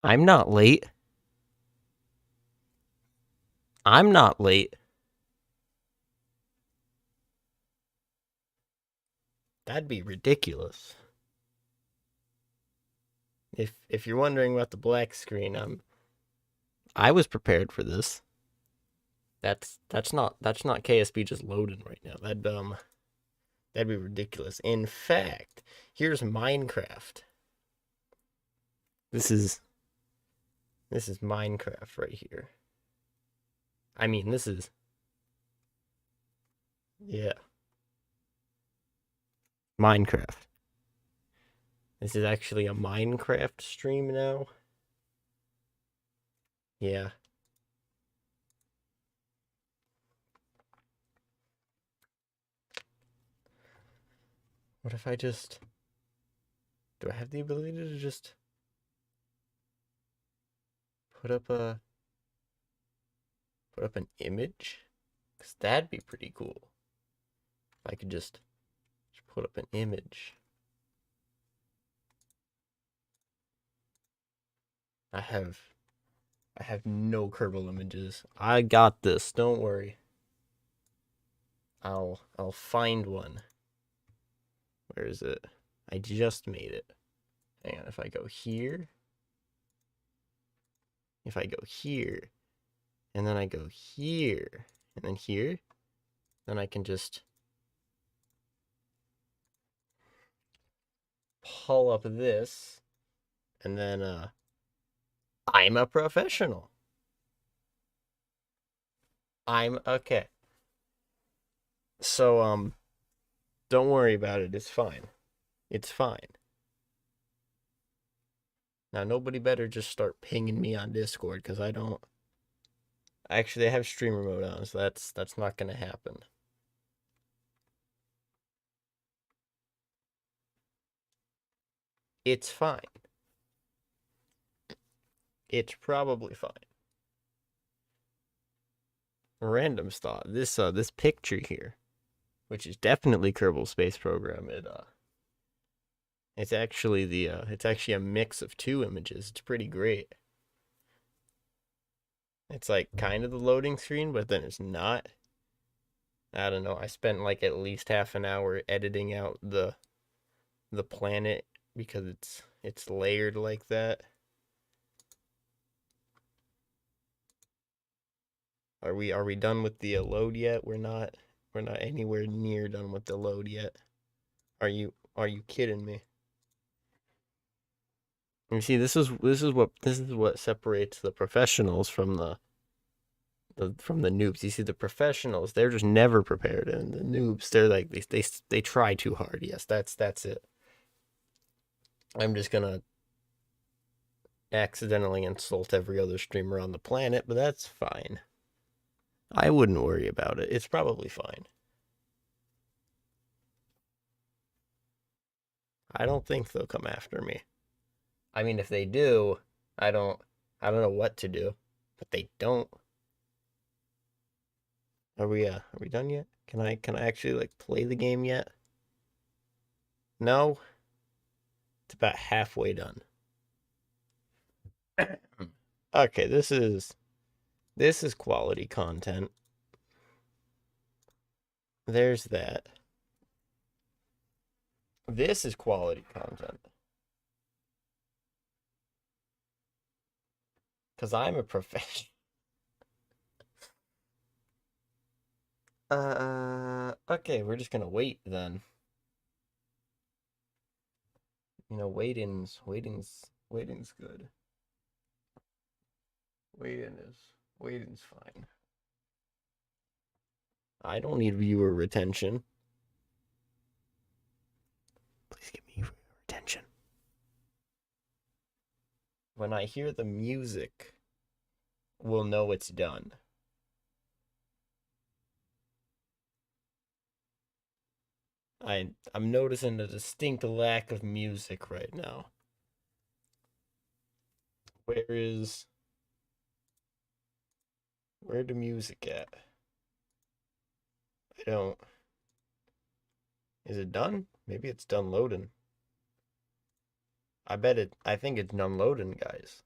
I'm not late. I'm not late. That'd be ridiculous. If you're wondering about the black screen, I was prepared for this. That's not KSP just loading right now. That'd be ridiculous. In fact, here's Minecraft. This is this is Minecraft right here. I mean, this is yeah, Minecraft. This is actually a Minecraft stream now. Yeah. What if I just do I have the ability to just put up a put up an image? Cause that'd be pretty cool. If I could just put up an image. I have I have no Kerbal images. I got this. Don't worry. I'll find one. Where is it? I just made it. Hang on, if I go here, if I go here, and then I go here, and then here, then I can just pull up this, and then I'm a professional. I'm okay. So don't worry about it. It's fine. It's fine. Now nobody better just start pinging me on Discord because I don't actually I have streamer mode on, so that's not gonna happen. It's fine. It's probably fine. Random thought. This picture here, which is definitely Kerbal Space Program. It's actually a mix of two images. It's pretty great. It's like kind of the loading screen, but then it's not. I don't know. I spent like at least half an hour editing out the planet because it's layered like that. Are we done with the load yet? We're not anywhere near done with the load yet. Are you kidding me? You see, this is what separates the professionals from the noobs. You see, the professionals, they're just never prepared, and the noobs, they're like they try too hard. Yes, that's it. I'm just gonna accidentally insult every other streamer on the planet, but that's fine. I wouldn't worry about it. It's probably fine. I don't think they'll come after me. I mean, if they do, I don't I don't know what to do, but they don't. Are we done yet? Can I actually like play the game yet? No? It's about halfway done. Okay, this is quality content. There's that. This is quality content. Cause I'm a professional. Okay, we're just gonna wait then. Waiting's good. Waiting's fine. I don't need viewer retention. Please give me viewer retention. When I hear the music, we'll know it's done. I'm noticing a distinct lack of music right now. Where the music at? I don't. Is it done? Maybe it's done loading. I think it's done loading, guys.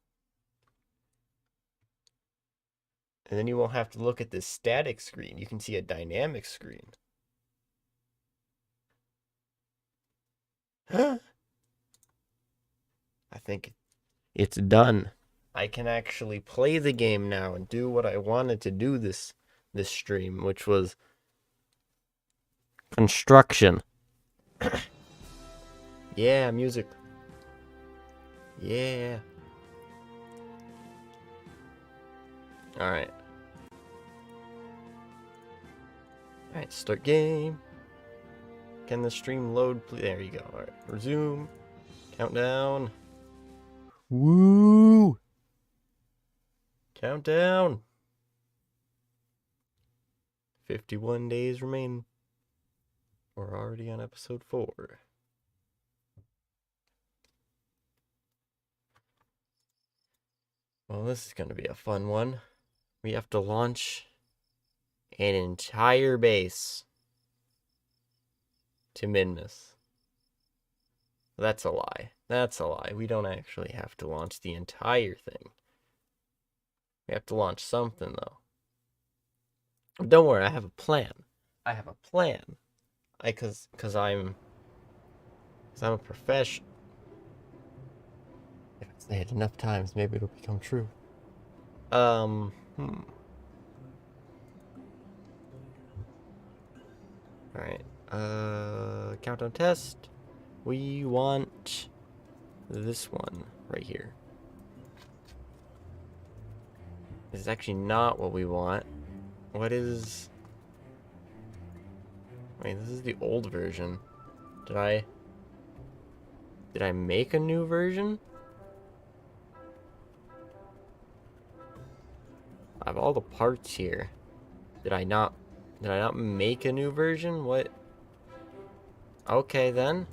And then you won't have to look at this static screen. You can see a dynamic screen. I think it's done. I can actually play the game now and do what I wanted to do this stream, which was construction. Yeah, music. Yeah. Alright. Alright, start game. Can the stream load, please? There you go. Alright, resume. Countdown. Woo! Countdown. 51 days remain. We're already on episode 4. Well, this is going to be a fun one. We have to launch an entire base to Minmus. That's a lie. That's a lie. We don't actually have to launch the entire thing. We have to launch something, though. Don't worry, I have a plan. I have a plan. Cause I'm a professional. If I say it enough times, maybe it'll become true. Alright. Countdown test. We want this one right here. This is actually not what we want. What is... Wait, this is the old version. Did I make a new version? I have all the parts here. Did I not make a new version? What? Okay then.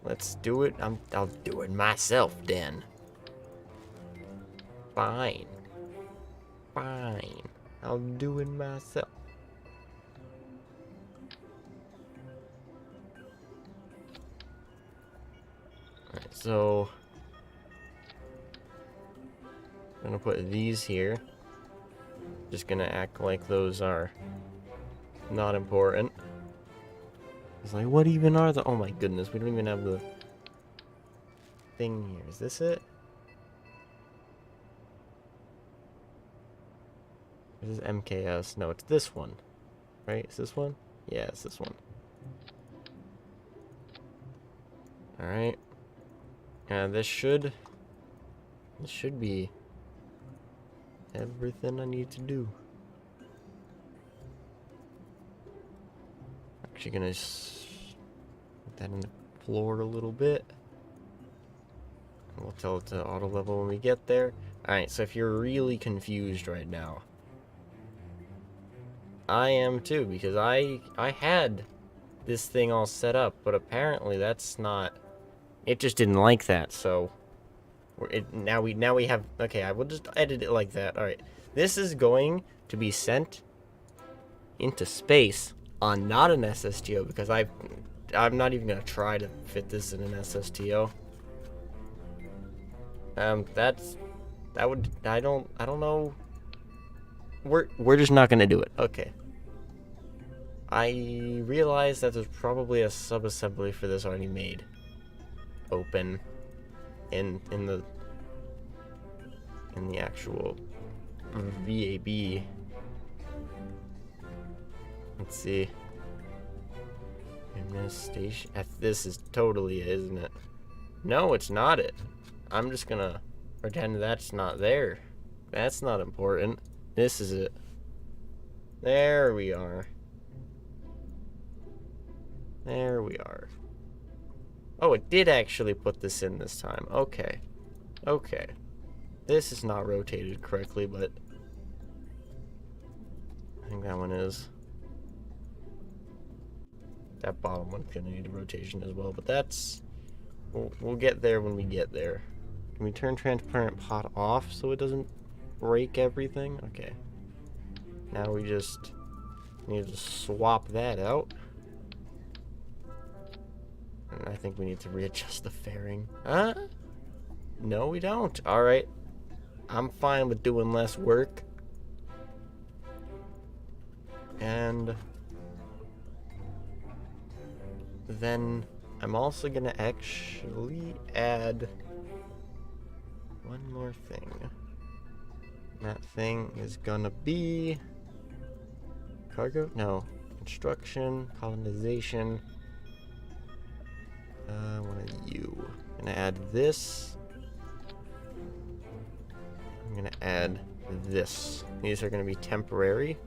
Let's do it. I'll do it myself then. Fine. Fine. I'll do it myself. Alright, so I'm gonna put these here. Just gonna act like those are not important. It's like, what even are the... Oh my goodness, we don't even have the thing here. Is this it? This is MKS. No, it's this one. Right? Is this one? Yeah, it's this one. Alright. This should be everything I need to do. Actually gonna put that in the floor a little bit. And we'll tell it to auto level when we get there. Alright, so if you're really confused right now, I am too, because I had this thing all set up, but apparently that's not... It just didn't like that, so... Now we have... Okay, I will just edit it like that. Alright, this is going to be sent into space on not an SSTO, because I'm not even gonna try to fit this in an SSTO. I don't know. We're just not gonna do it. Okay. I realized that there's probably a sub-assembly for this already made. Open in the actual VAB. Let's see. In this station, this is totally it, isn't it? No, it's not it. I'm just gonna pretend that's not there. That's not important. This is it. There we are. There we are. Oh, it did actually put this in this time. Okay. Okay. This is not rotated correctly, but I think that one is. That bottom one's gonna need a rotation as well, but that's... We'll get there when we get there. Can we turn transparent pot off so it doesn't break everything? Okay. Now we just need to swap that out. And I think we need to readjust the fairing. Huh? No, we don't. Alright. I'm fine with doing less work. And then I'm also gonna actually add one more thing. That thing is gonna be cargo? No. Construction, colonization. One of you. I'm gonna add this. I'm gonna add this. These are gonna be temporary.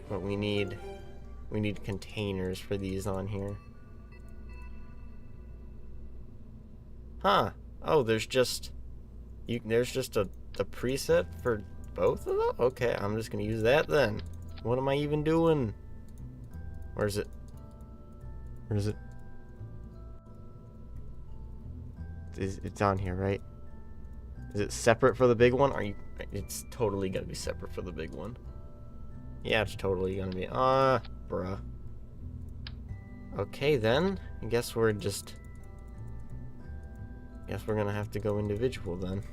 But we need containers for these on here. Huh. Oh, there's just a preset for both of them? Okay, I'm just gonna use that then. What am I even doing? Where is it? Where is it? It's on here, right? Is it separate for the big one? It's totally gonna be separate for the big one. Yeah, it's totally gonna be. Bruh. Okay then. I guess we're gonna have to go individual then.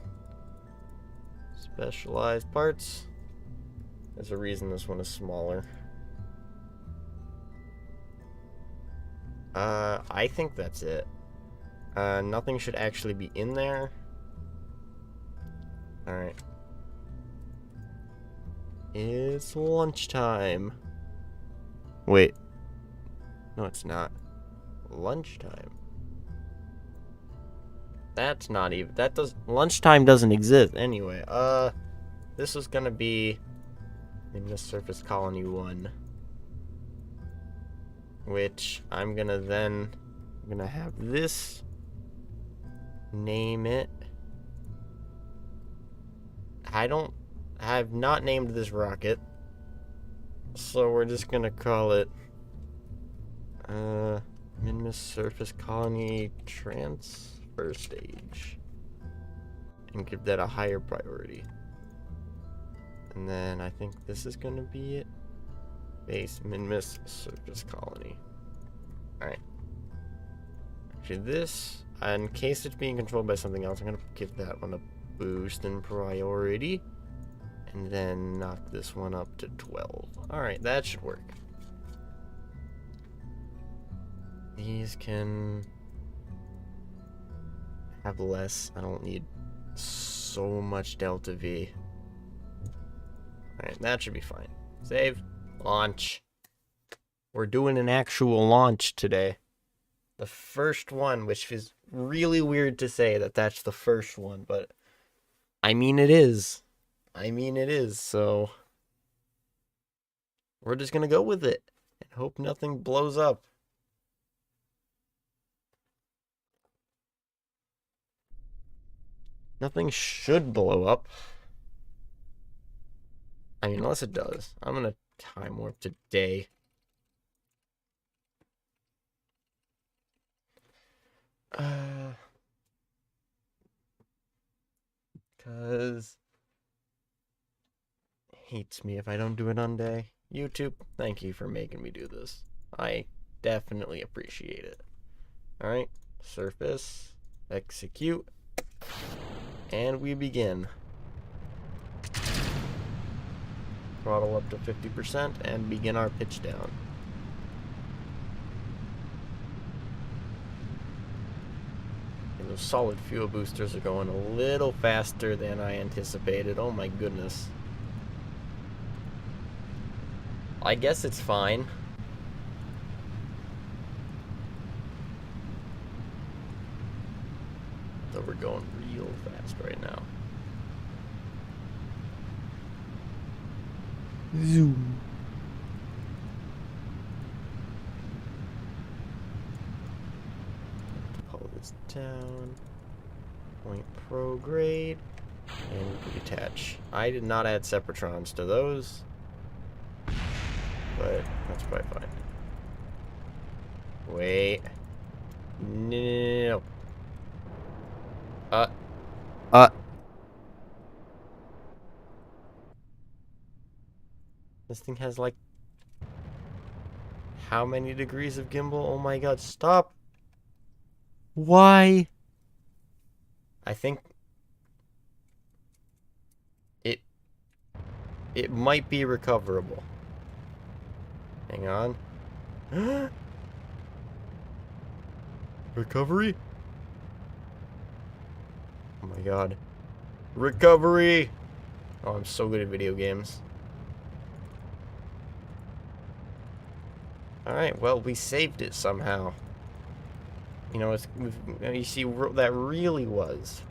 Specialized parts. There's a reason this one is smaller. I think that's it. Nothing should actually be in there. Alright. It's lunchtime. Wait. No, it's not. Lunchtime. That's not even... Lunchtime doesn't exist anyway. This was gonna be... Minmus Surface Colony 1. Which I'm gonna have this. Name it. I have not named this rocket. So we're just gonna call it Minmus Surface Colony Transfer Stage. And give that a higher priority. And then I think this is gonna be it. Base Minmus Surface Colony. Alright. Actually this, in case it's being controlled by something else, I'm gonna give that one a boost in priority. And then knock this one up to 12. Alright, that should work. These can have less. I don't need so much Delta V. Alright, that should be fine. Save. Launch. We're doing an actual launch today. The first one, which is really weird to say that that's the first one, but I mean it is. So we're just gonna go with it and hope nothing blows up. Nothing should blow up. I mean, unless it does. I'm gonna time warp today. Cause hates me if I don't do it on day. YouTube, thank you for making me do this. I definitely appreciate it. Alright, surface, execute, and we begin. Throttle up to 50% and begin our pitch down. And those solid fuel boosters are going a little faster than I anticipated. Oh my goodness. I guess it's fine. Though we're going real fast right now. Zoom. Pull this down. Point prograde. And detach. I did not add separatrons to those. But that's probably fine. Wait. No. This thing has like how many degrees of gimbal? Oh my god, stop. Why? I think it might be recoverable. Hang on. Recovery? Oh my god. Recovery! Oh, I'm so good at video games. Alright, well, we saved it somehow. You know, you see, that really was.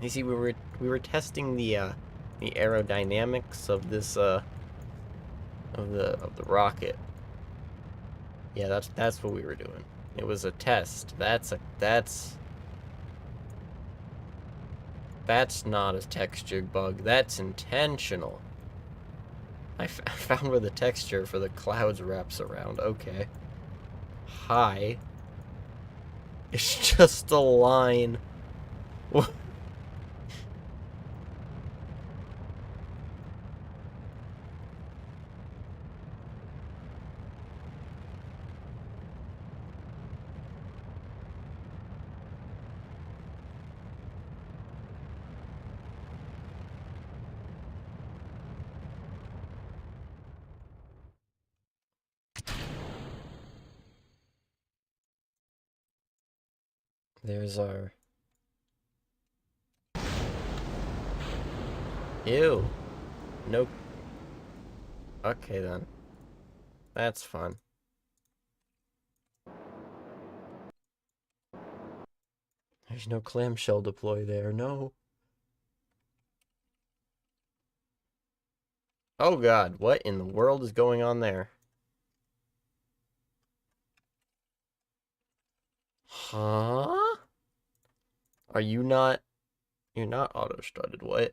You see, we were testing the aerodynamics of this, of the rocket. Yeah, that's what we were doing. It was a test. That's not a texture bug. That's intentional. I found where the texture for the clouds wraps around. Okay. Hi. It's just a line. What? There's our... Ew. No. Okay, then. That's fun. There's no clamshell deploy there, no. Oh god, what in the world is going on there? Huh? Are you not... You're not auto-strutted, what?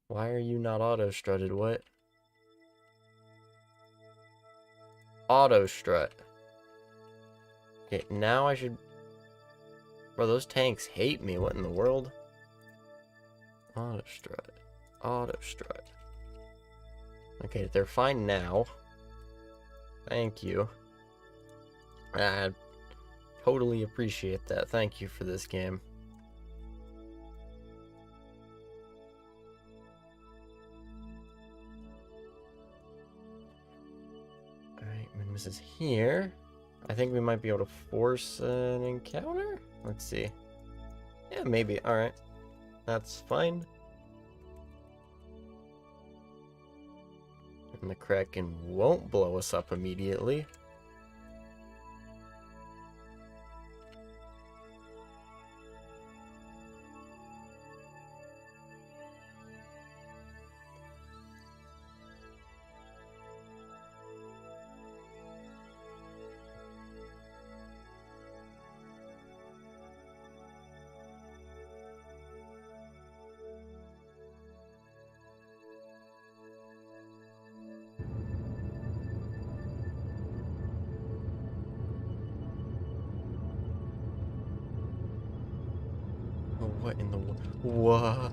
Why are you not auto-strutted, what? Auto-strut. Okay, now I should... Bro, those tanks hate me, what in the world? Auto-strut. Auto-strut. Okay, they're fine now. Thank you. I totally appreciate that. Thank you for this game. Alright, Minmus is here. I think we might be able to force an encounter? Let's see. Yeah, maybe. Alright. That's fine. And the Kraken won't blow us up immediately. What in the world?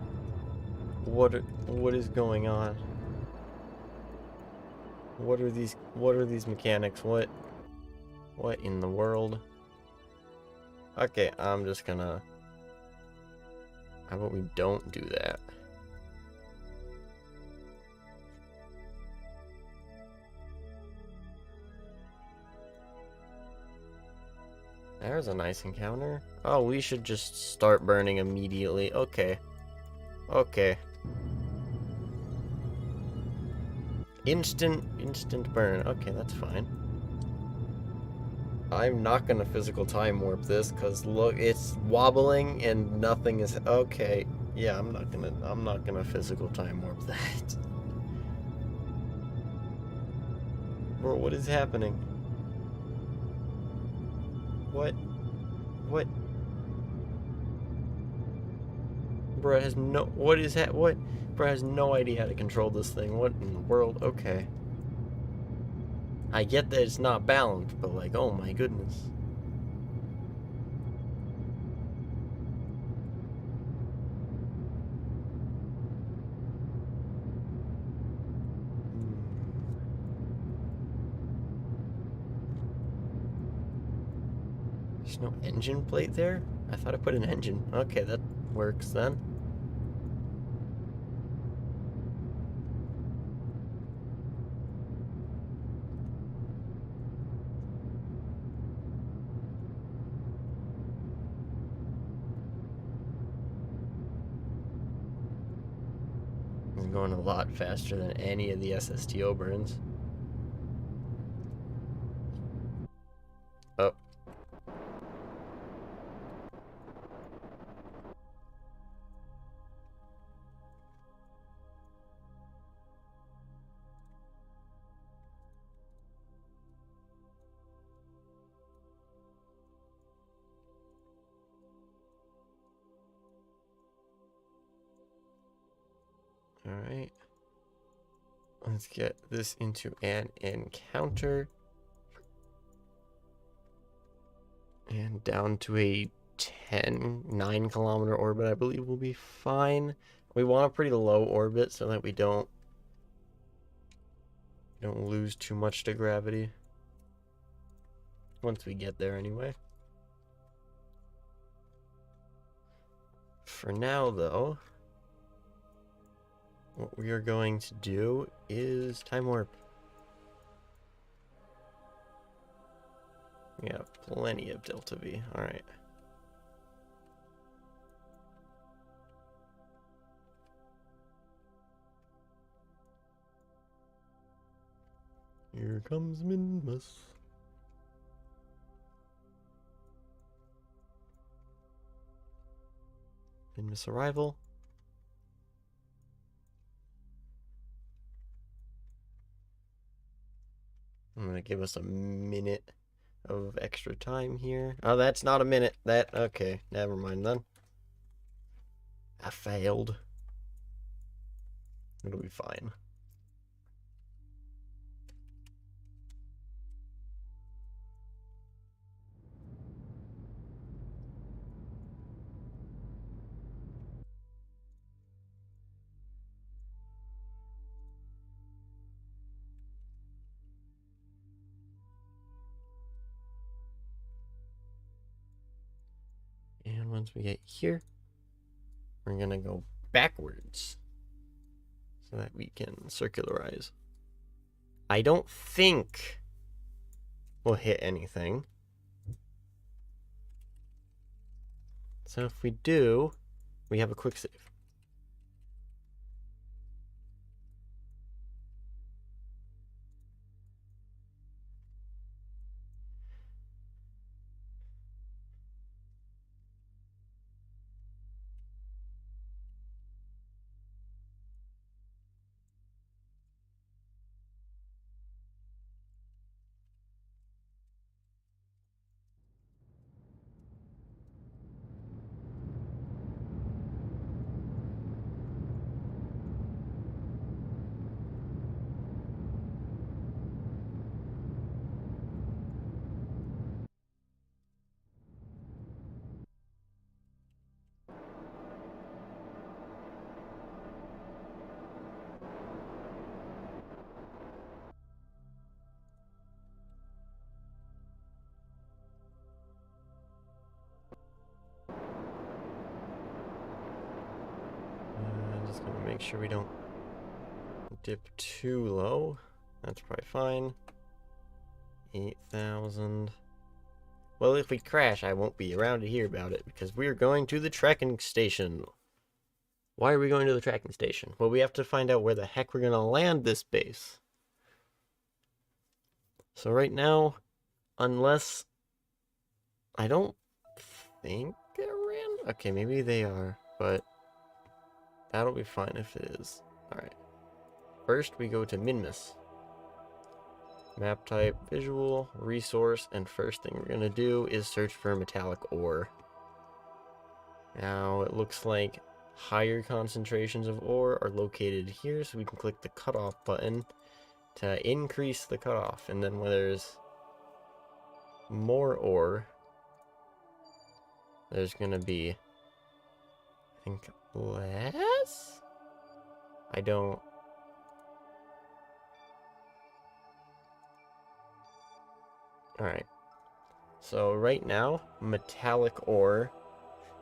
What is going on? What are these mechanics? What in the world? Okay, I'm just gonna... How about we don't do that? There's a nice encounter. Oh, we should just start burning immediately. Okay. Okay. Instant burn. Okay, that's fine. I'm not gonna physical time warp this, cause look, it's wobbling and nothing is... Okay. Yeah, I'm not gonna physical time warp that. Bro, what is happening? What? Bro has no... What is that? What? Bro has no idea how to control this thing. What in the world? Okay. I get that it's not balanced, but like, oh my goodness. There's no engine plate there? I thought I put an engine. Okay, that works then. going a lot faster than any of the SSTO burns. Oh. Alright. Let's get this into an encounter. And down to a 9 kilometer orbit, I believe will be fine. We want a pretty low orbit so that we don't lose too much to gravity. Once we get there anyway. For now though, what we are going to do is time warp. We have plenty of Delta V. Alright. Here comes Minmus. Minmus arrival. I'm gonna give us a minute of extra time here. Oh, that's not a minute. Okay, never mind then. I failed. It'll be fine. And once we get here, we're gonna go backwards so that we can circularize. I don't think we'll hit anything. So if we do, we have a quick save. Just gonna make sure we don't dip too low. That's probably fine. 8,000. Well, if we crash, I won't be around to hear about it because we're going to the tracking station. Why are we going to the tracking station? Well, we have to find out where the heck we're gonna land this base. So right now, unless I don't think they're in. Okay, maybe they are, but that'll be fine if it is. Alright. First, we go to Minmus. Map type, visual, resource, and first thing we're going to do is search for metallic ore. Now, it looks like higher concentrations of ore are located here, so we can click the cutoff button to increase the cutoff. And then when there's more ore, there's going to be, I think, less? I don't... Alright. So right now, metallic ore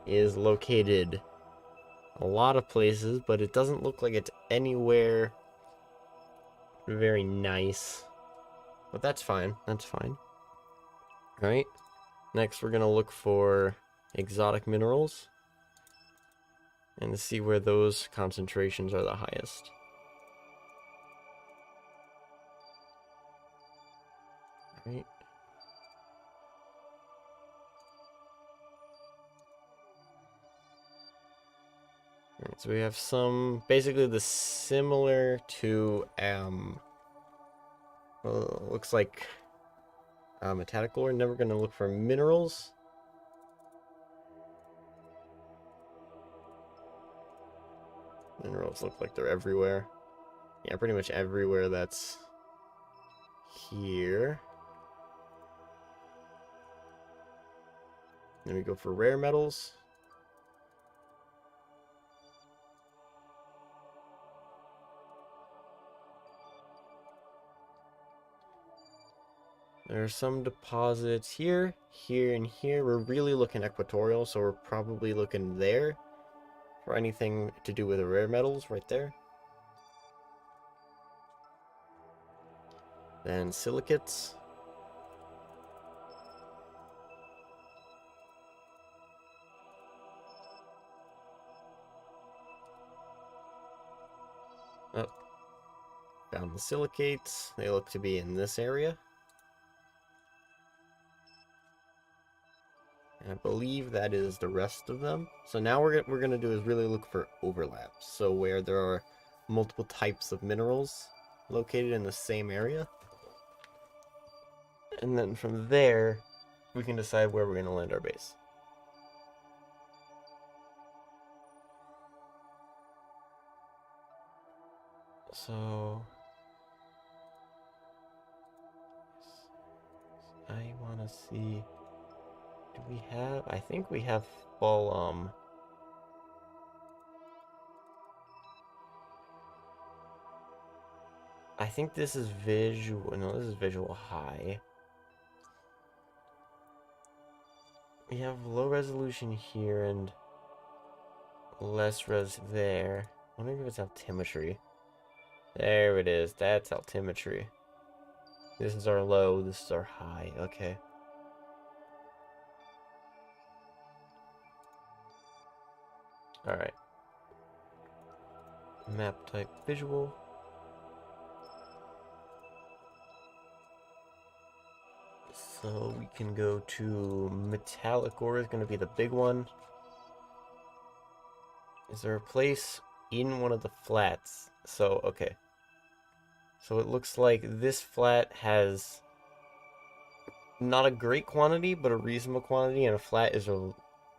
is located a lot of places, but it doesn't look like it's anywhere very nice. But that's fine. That's fine. Alright. Next, we're going to look for exotic minerals and see where those concentrations are the highest. Right. Alright, so we have some basically the similar to well, looks like metallic ore. Never gonna look for minerals. Minerals look like they're everywhere. Yeah, pretty much everywhere that's here. Then we go for rare metals. There are some deposits here, here, and here. We're really looking equatorial, so we're probably looking there for anything to do with the rare metals right there. Then silicates. Oh, found the silicates. They look to be in this area. And I believe that is the rest of them. So now we're gonna do is really look for overlaps. So where there are multiple types of minerals located in the same area. And then from there, we can decide where we're gonna land our base. So I wanna see, do we have, I think we have full, I think this is visual, no, this is visual high. We have low resolution here and less res there. I wonder if it's altimetry. There it is, that's altimetry. This is our low, this is our high, okay. Alright. Map type visual. So we can go to metallic ore is going to be the big one. Is there a place in one of the flats? So, okay. So it looks like this flat has not a great quantity, but a reasonable quantity, and a flat is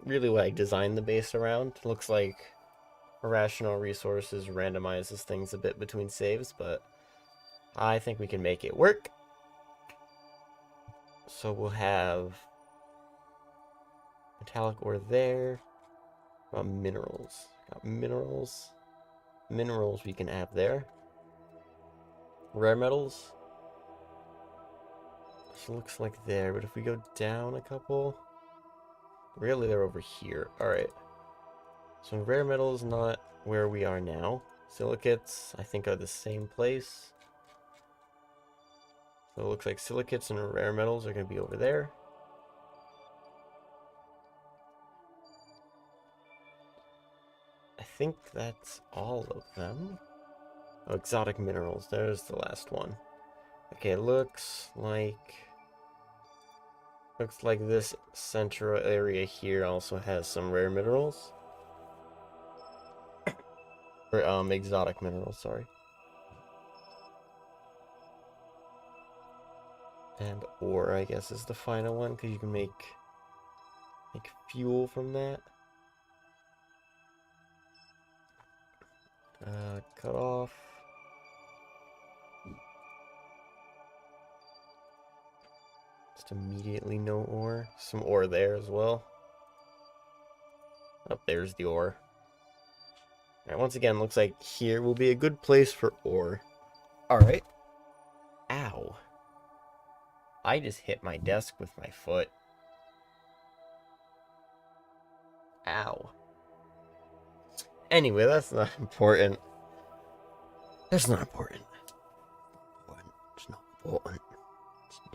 really what I designed the base around. Looks like irrational resources randomizes things a bit between saves, but I think we can make it work. So we'll have metallic ore there. Minerals. Got minerals. Minerals we can have there. Rare metals. This looks like there, but if we go down a couple, really they're over here. Alright. So rare metals not where we are now. Silicates, I think, are the same place. So it looks like silicates and rare metals are going to be over there. I think that's all of them. Oh, exotic minerals. There's the last one. Okay, it looks like this central area here also has some rare minerals. Or exotic minerals, sorry. And ore, I guess, is the final one, because you can make fuel from that. Cut off. Just immediately no ore. Some ore there as well. Oh, there's the ore. Alright, once again, looks like here will be a good place for ore. Alright. Ow. I just hit my desk with my foot. Ow. Anyway, that's not important. That's not important. It's not important.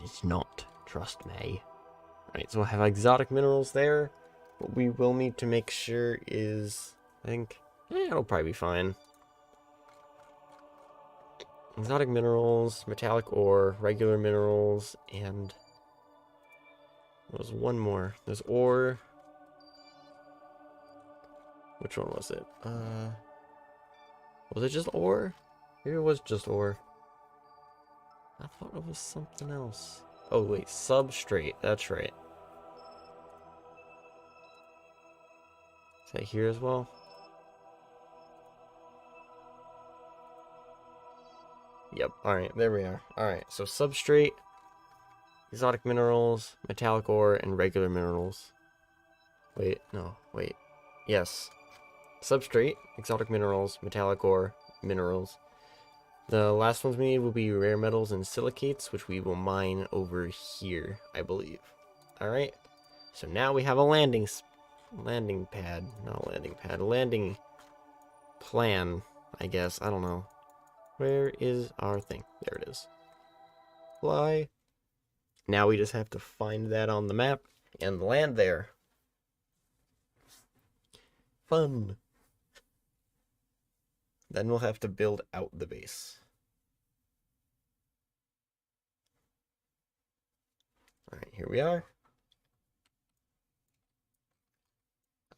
It's not. Trust me. Alright, so we'll have exotic minerals there. What we will need to make sure is, I think, it'll probably be fine. Exotic minerals, metallic ore, regular minerals, and there was one more. There's ore. Which one was it? Was it just ore? Maybe it was just ore. I thought it was something else. Oh wait, substrate. That's right. Is that here as well? Yep. Alright, there we are. Alright, so substrate, exotic minerals, metallic ore, and regular minerals. Wait, no, wait. Yes. Substrate, exotic minerals, metallic ore, minerals. The last ones we need will be rare metals and silicates, which we will mine over here, I believe. Alright. So now we have a landing pad. Not a landing pad. A landing plan, I guess. I don't know. Where is our thing? There it is. Fly. Now we just have to find that on the map and land there. Fun. Then we'll have to build out the base. Alright, here we are.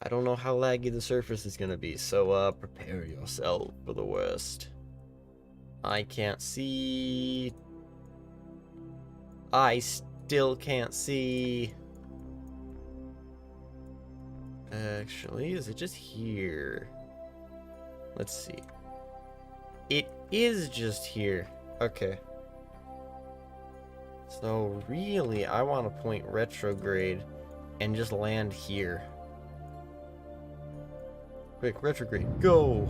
I don't know how laggy the surface is gonna be, so prepare yourself for the worst. I can't see. I still can't see. Actually, is it just here? Let's see. It is just here. Okay. So really, I want to point retrograde and just land here. Quick, retrograde, go!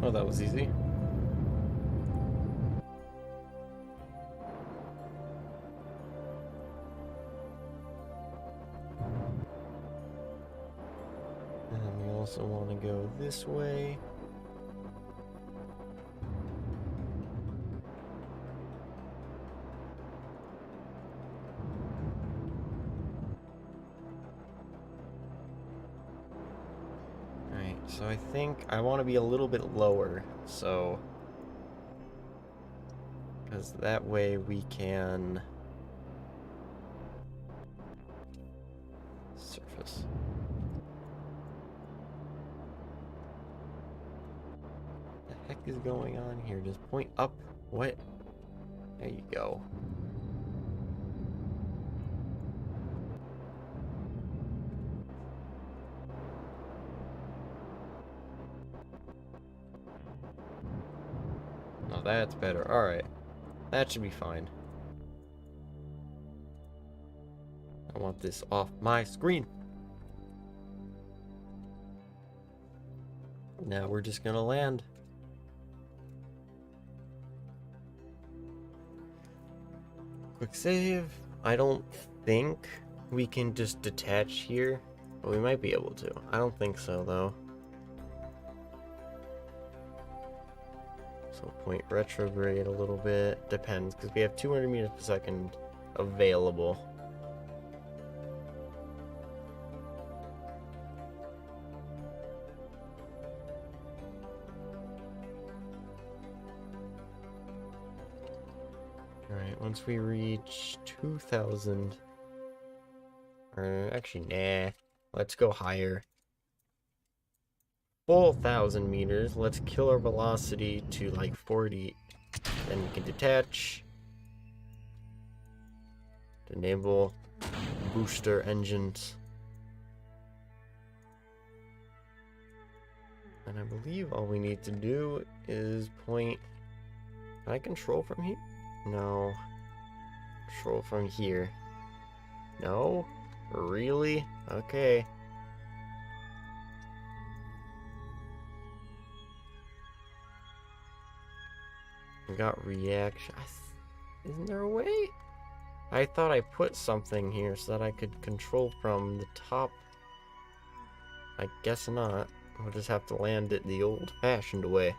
Oh, that was easy. And we also want to go this way. Alright, so I think I want to be a little bit lower, so... because that way we can... surface. What the heck is going on here? Just point up. What? There you go. Oh, that's better. Alright. That should be fine. I want this off my screen. Now we're just gonna land. Quick save. I don't think we can just detach here, but we might be able to. I don't think so, though. So point retrograde a little bit. Depends, because we have 200 meters per second available. Alright, once we reach 2,000... or actually, nah. Let's go higher. 4,000 meters. Let's kill our velocity to like 40. Then we can detach. Enable booster engines. And I believe all we need to do is point... Can I control from here? No. Control from here. No? Really? Okay. We got reaction. Isn't there a way? I thought I put something here so that I could control from the top. I guess not. We'll just have to land it the old-fashioned way.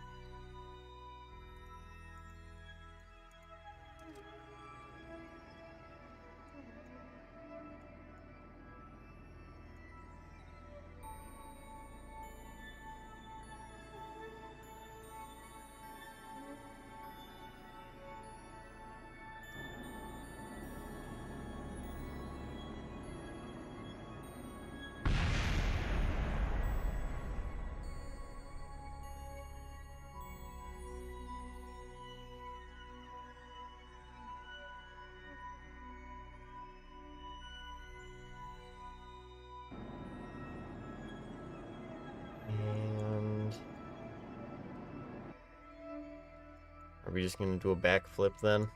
Are we just gonna do a backflip then?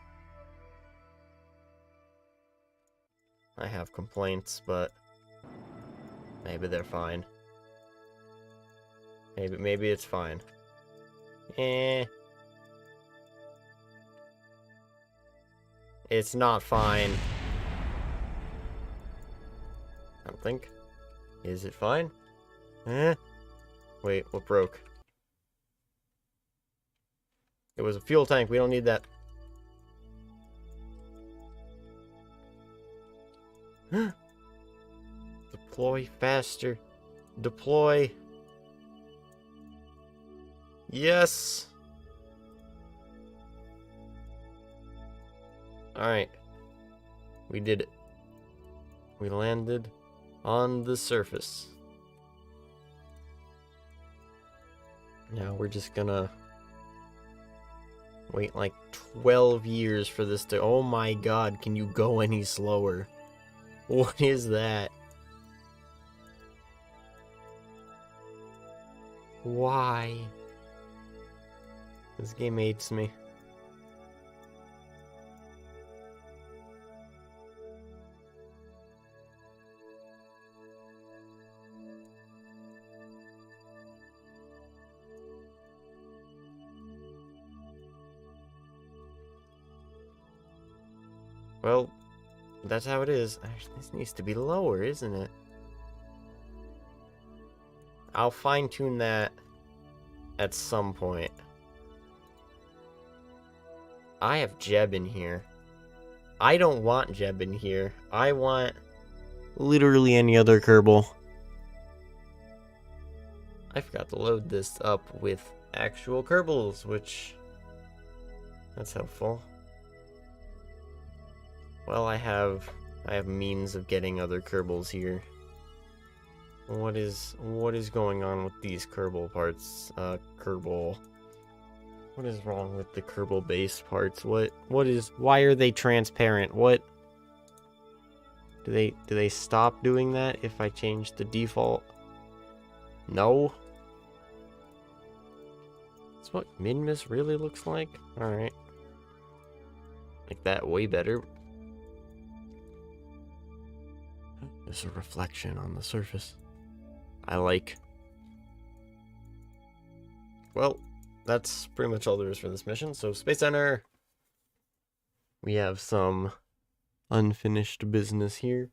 I have complaints, but maybe they're fine. Maybe it's fine. It's not fine. I don't think. Is it fine? Wait, what broke? It was a fuel tank. We don't need that. Deploy faster. Deploy. Yes. Alright. We did it. We landed on the surface. Now we're just gonna wait like 12 years for this to... Oh my god, can you go any slower? What is that? Why? This game hates me. Well, that's how it is. This needs to be lower, isn't it? I'll fine-tune that at some point. I have Jeb in here. I don't want Jeb in here. I want literally any other Kerbal. I forgot to load this up with actual Kerbals, which... that's helpful. Well, I have means of getting other Kerbals here. What is going on with these Kerbal parts? Kerbal. What is wrong with the Kerbal base parts? Why are they transparent? What? Do they stop doing that if I change the default? No? That's what Minmus really looks like? Alright. Like that way better. There's a reflection on the surface. I like. Well, that's pretty much all there is for this mission. So, Space Center. We have some unfinished business here.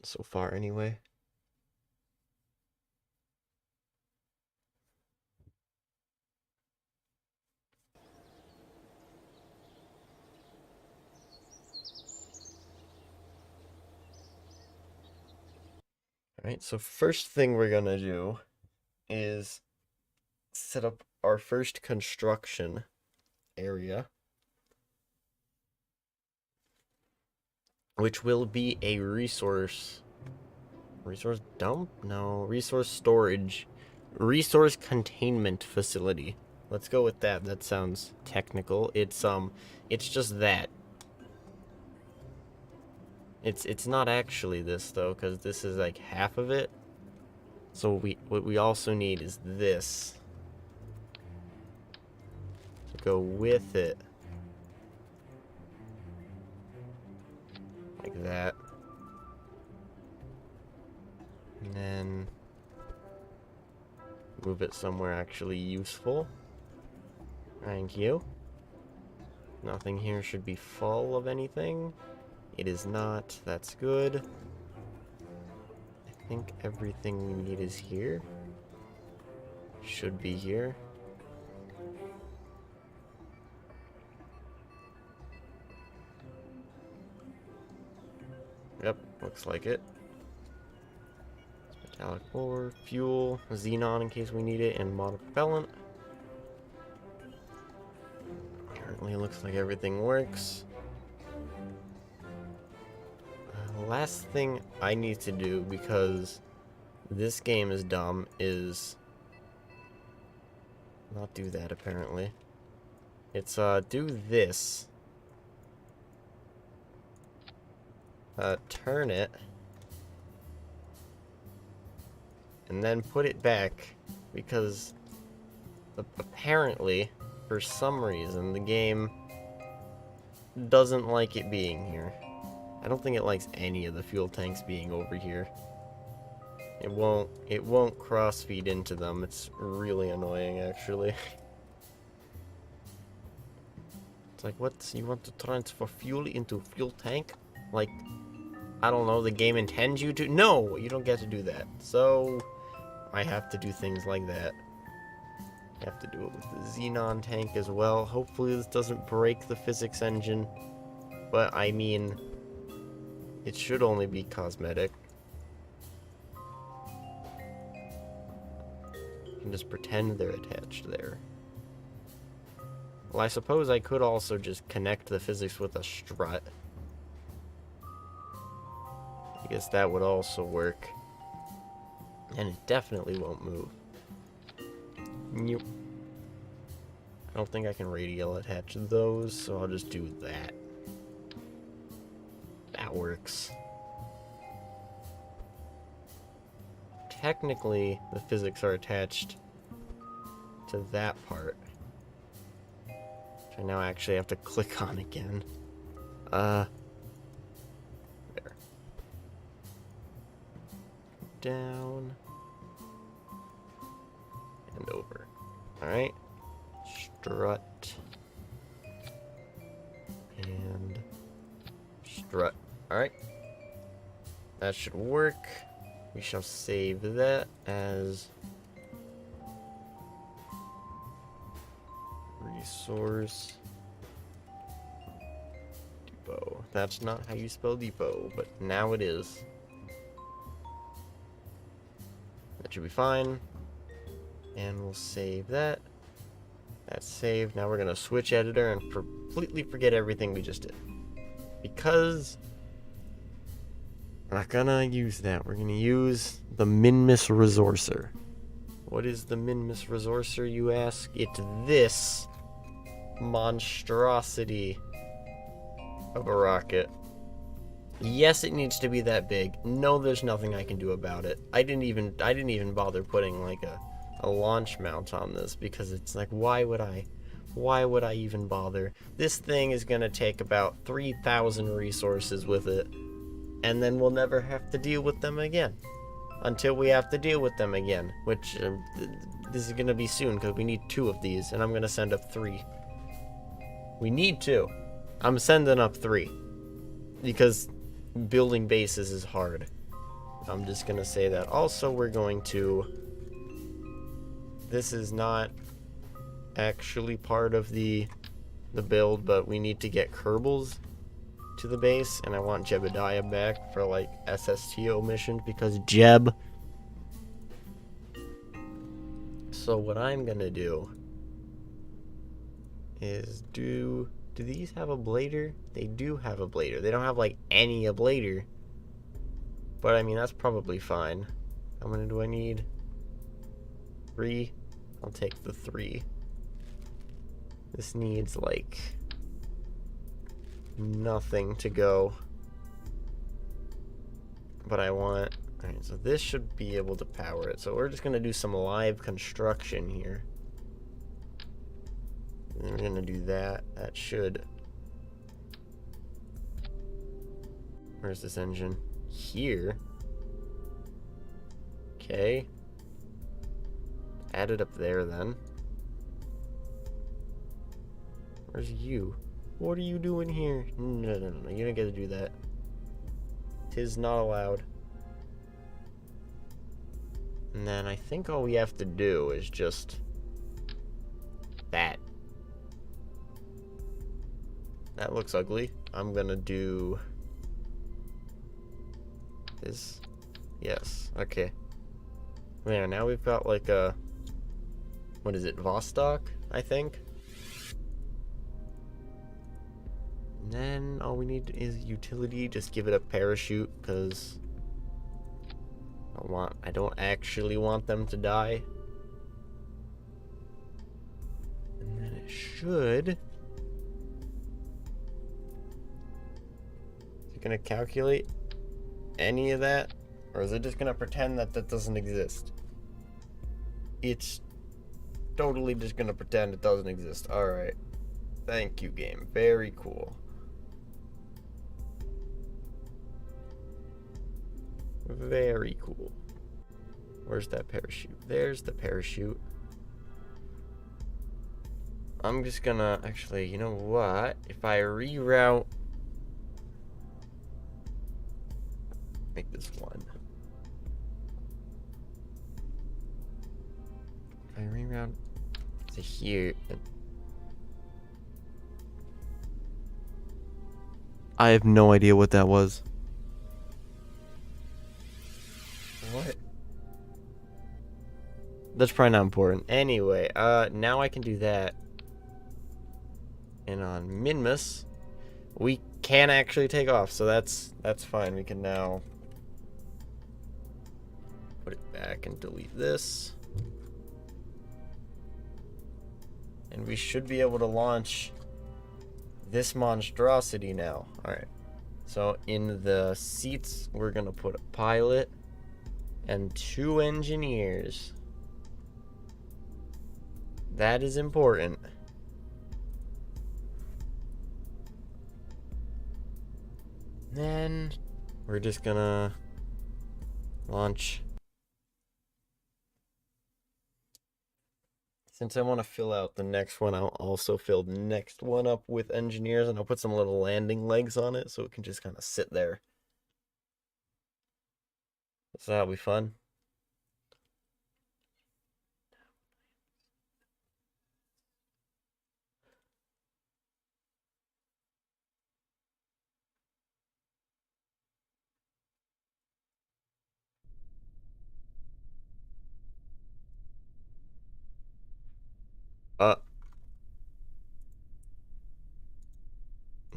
So far, anyway. Alright, so first thing we're gonna do is set up our first construction area, which will be a resource dump? No, resource storage, resource containment facility. Let's go with that. That sounds technical. It's just that. It's not actually this though, because this is like half of it. So what we also need is this to go with it, like that, and then move it somewhere actually useful. Thank you. Nothing here should be full of anything. It is not. That's good. I think everything we need is here. Should be here. Yep, looks like it. Metallic ore, fuel, xenon in case we need it, and model propellant. Currently looks like everything works. Last thing I need to do, because this game is dumb, is not do that apparently. It's do this. Turn it. And then put it back, because apparently For some reason, the game doesn't like it being here. I don't think it likes any of the fuel tanks being over here. It won't cross-feed into them. It's really annoying, actually. It's like, what? You want to transfer fuel into fuel tank? Like, I don't know, the game intends you to? No, you don't get to do that. So, I have to do things like that. I have to do it with the xenon tank as well. Hopefully this doesn't break the physics engine. But, I mean, it should only be cosmetic. You can just pretend they're attached there. Well, I suppose I could also just connect the physics with a strut. I guess that would also work. And it definitely won't move. Nope. I don't think I can radial attach those, so I'll just do that. That works. Technically, the physics are attached to that part. Which I now actually have to click on again. There. Down. And over. Alright. Strut. And strut. Alright. That should work. We shall save that as resource depot. That's not how you spell depot, but now it is. That should be fine. And we'll save that. That's saved. Now we're going to switch editor and completely forget everything we just did. Because we're not going to use that. We're going to use the Minmus resourcer. What is the Minmus resourcer, you ask? It's this monstrosity of a rocket. Yes, it needs to be that big. No, there's nothing I can do about it. I didn't even bother putting like a launch mount on this because it's like, why would I even bother? This thing is gonna take about 3,000 resources with it, and then we'll never have to deal with them again until we have to deal with them again, which this is gonna be soon because we need 2 of these, and I'm gonna send up 3. We need 2. I'm sending up 3 because building bases is hard. I'm just gonna say that. Also, we're going to, this is not actually part of the build, but we need to get Kerbals to the base, and I want Jebediah back for like SSTO missions because Jeb. So what I'm gonna do is do these have a blader? They do have a blader. They don't have like any ablator, but I mean that's probably fine. How many do I need? 3. I'll take the 3. This needs like nothing to go, but I want, alright, so this should be able to power it. So we're just gonna do some live construction here. And then we're gonna do that. That should, where's this engine? Here. Okay. Add it up there then. Where's you? What are you doing here? No, you don't get to do that. 'Tis not allowed. And then I think all we have to do is just that. That looks ugly. I'm gonna do this. Yes, okay. There, now we've got like a, what is it, Vostok, I think? And then all we need is utility. Just give it a parachute, because I don't actually want them to die. And then it should. Is it gonna calculate any of that? Or is it just gonna pretend that that doesn't exist? It's totally just gonna pretend it doesn't exist. Alright. Thank you, game. Very cool. Very cool. Where's that parachute? There's the parachute. I'm just gonna... Actually, you know what? If I reroute... Make this one. If I reroute to here... I have no idea what that was. What? That's probably not important. Anyway, now I can do that. And on Minmus, we can actually take off, so that's fine. We can now put it back and delete this. And we should be able to launch this monstrosity now. Alright. So in the seats, we're gonna put a pilot and 2 engineers. That is important. Then we're just gonna launch. Since I want to fill out the next one, I'll also fill the next one up with engineers, and I'll put some little landing legs on it so it can just kind of sit there. So that'll be fun.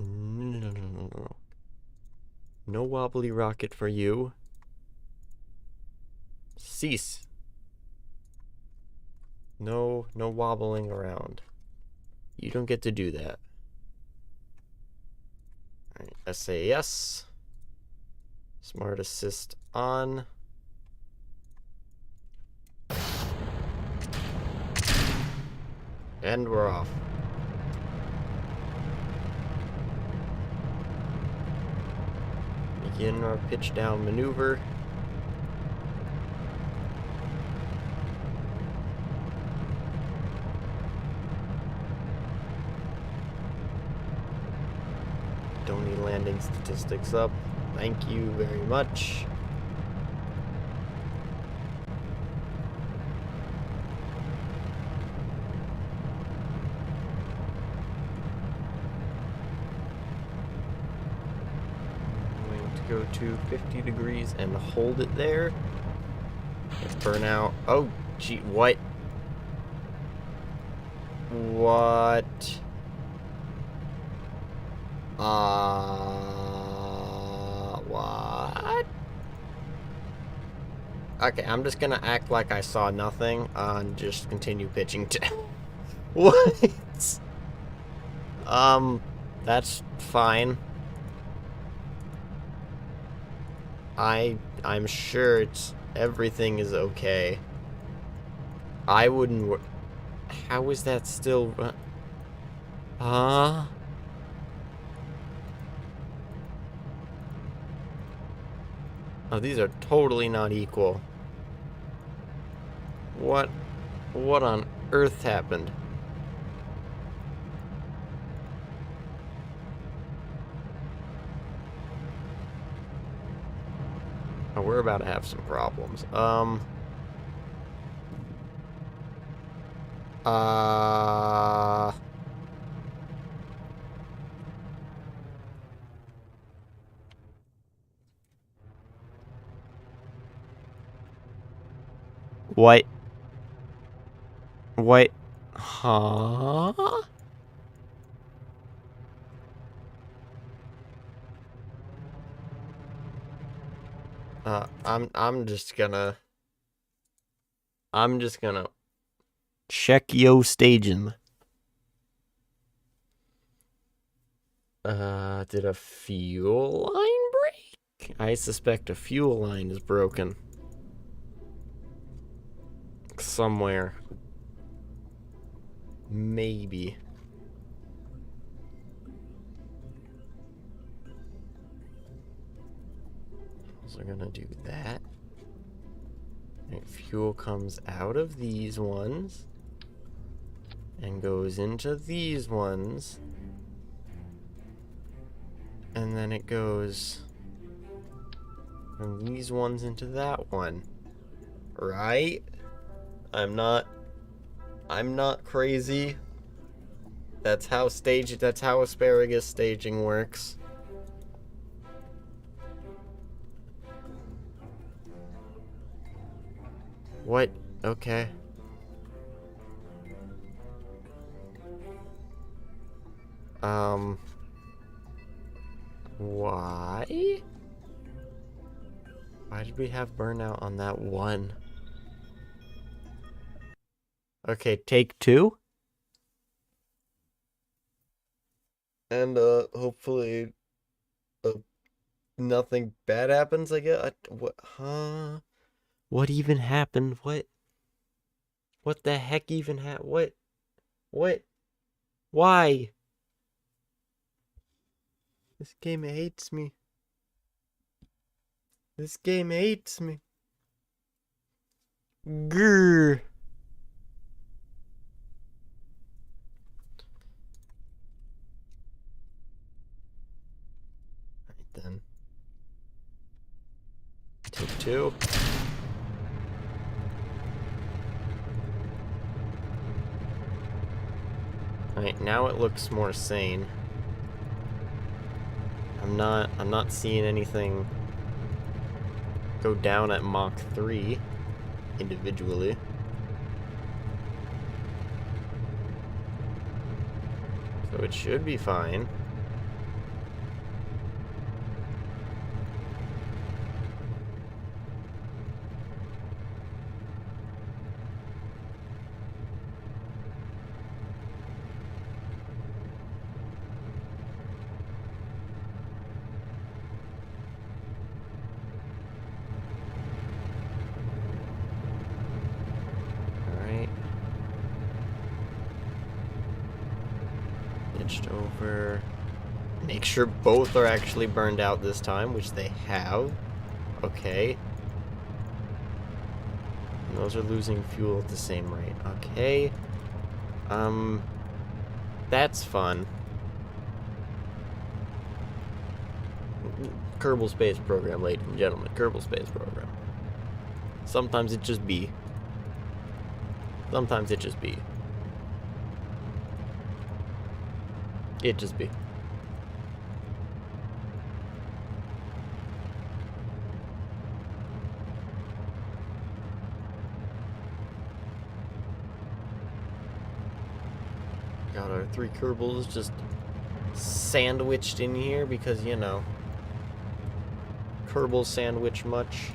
No. No wobbly rocket for you. Cease. No wobbling around. You don't get to do that. Alright, SAS. Smart assist on. And we're off. Begin our pitch down maneuver. Don't need landing statistics up. Thank you very much. Go to 50 degrees and hold it there. Let's burn out. Oh, gee, what? What? What? Okay, I'm just gonna act like I saw nothing and just continue pitching to... What? That's fine. I'm sure everything is okay. I wouldn't how is that still Huh? Oh, these are totally not equal. What on earth happened? Oh, we're about to have some problems. What? What? Huh? I'm just gonna check yo staging. Did a fuel line break? I suspect a fuel line is broken. Somewhere. Maybe. So we're gonna do that. Right, fuel comes out of these ones and goes into these ones. And then it goes from these ones into that one. Right? I'm not crazy. That's how asparagus staging works. What? Okay. Why? Why did we have burnout on that one? Okay, take two. And, hopefully, uh, nothing bad happens, I guess. What? Huh? What even happened? What the heck even happened? What? Why? This game hates me. This game hates me. Grr. Right then. Take two. Alright, now it looks more sane. I'm not seeing anything go down at Mach 3 individually. So it should be fine. Over. Make sure both are actually burned out this time, which they have. Okay. And those are losing fuel at the same rate. Okay. That's fun. Kerbal Space Program, ladies and gentlemen. Kerbal Space Program. Sometimes it just be. Sometimes it just be. It just be. Got our 3 Kerbals just sandwiched in here because, you know, Kerbal sandwich much.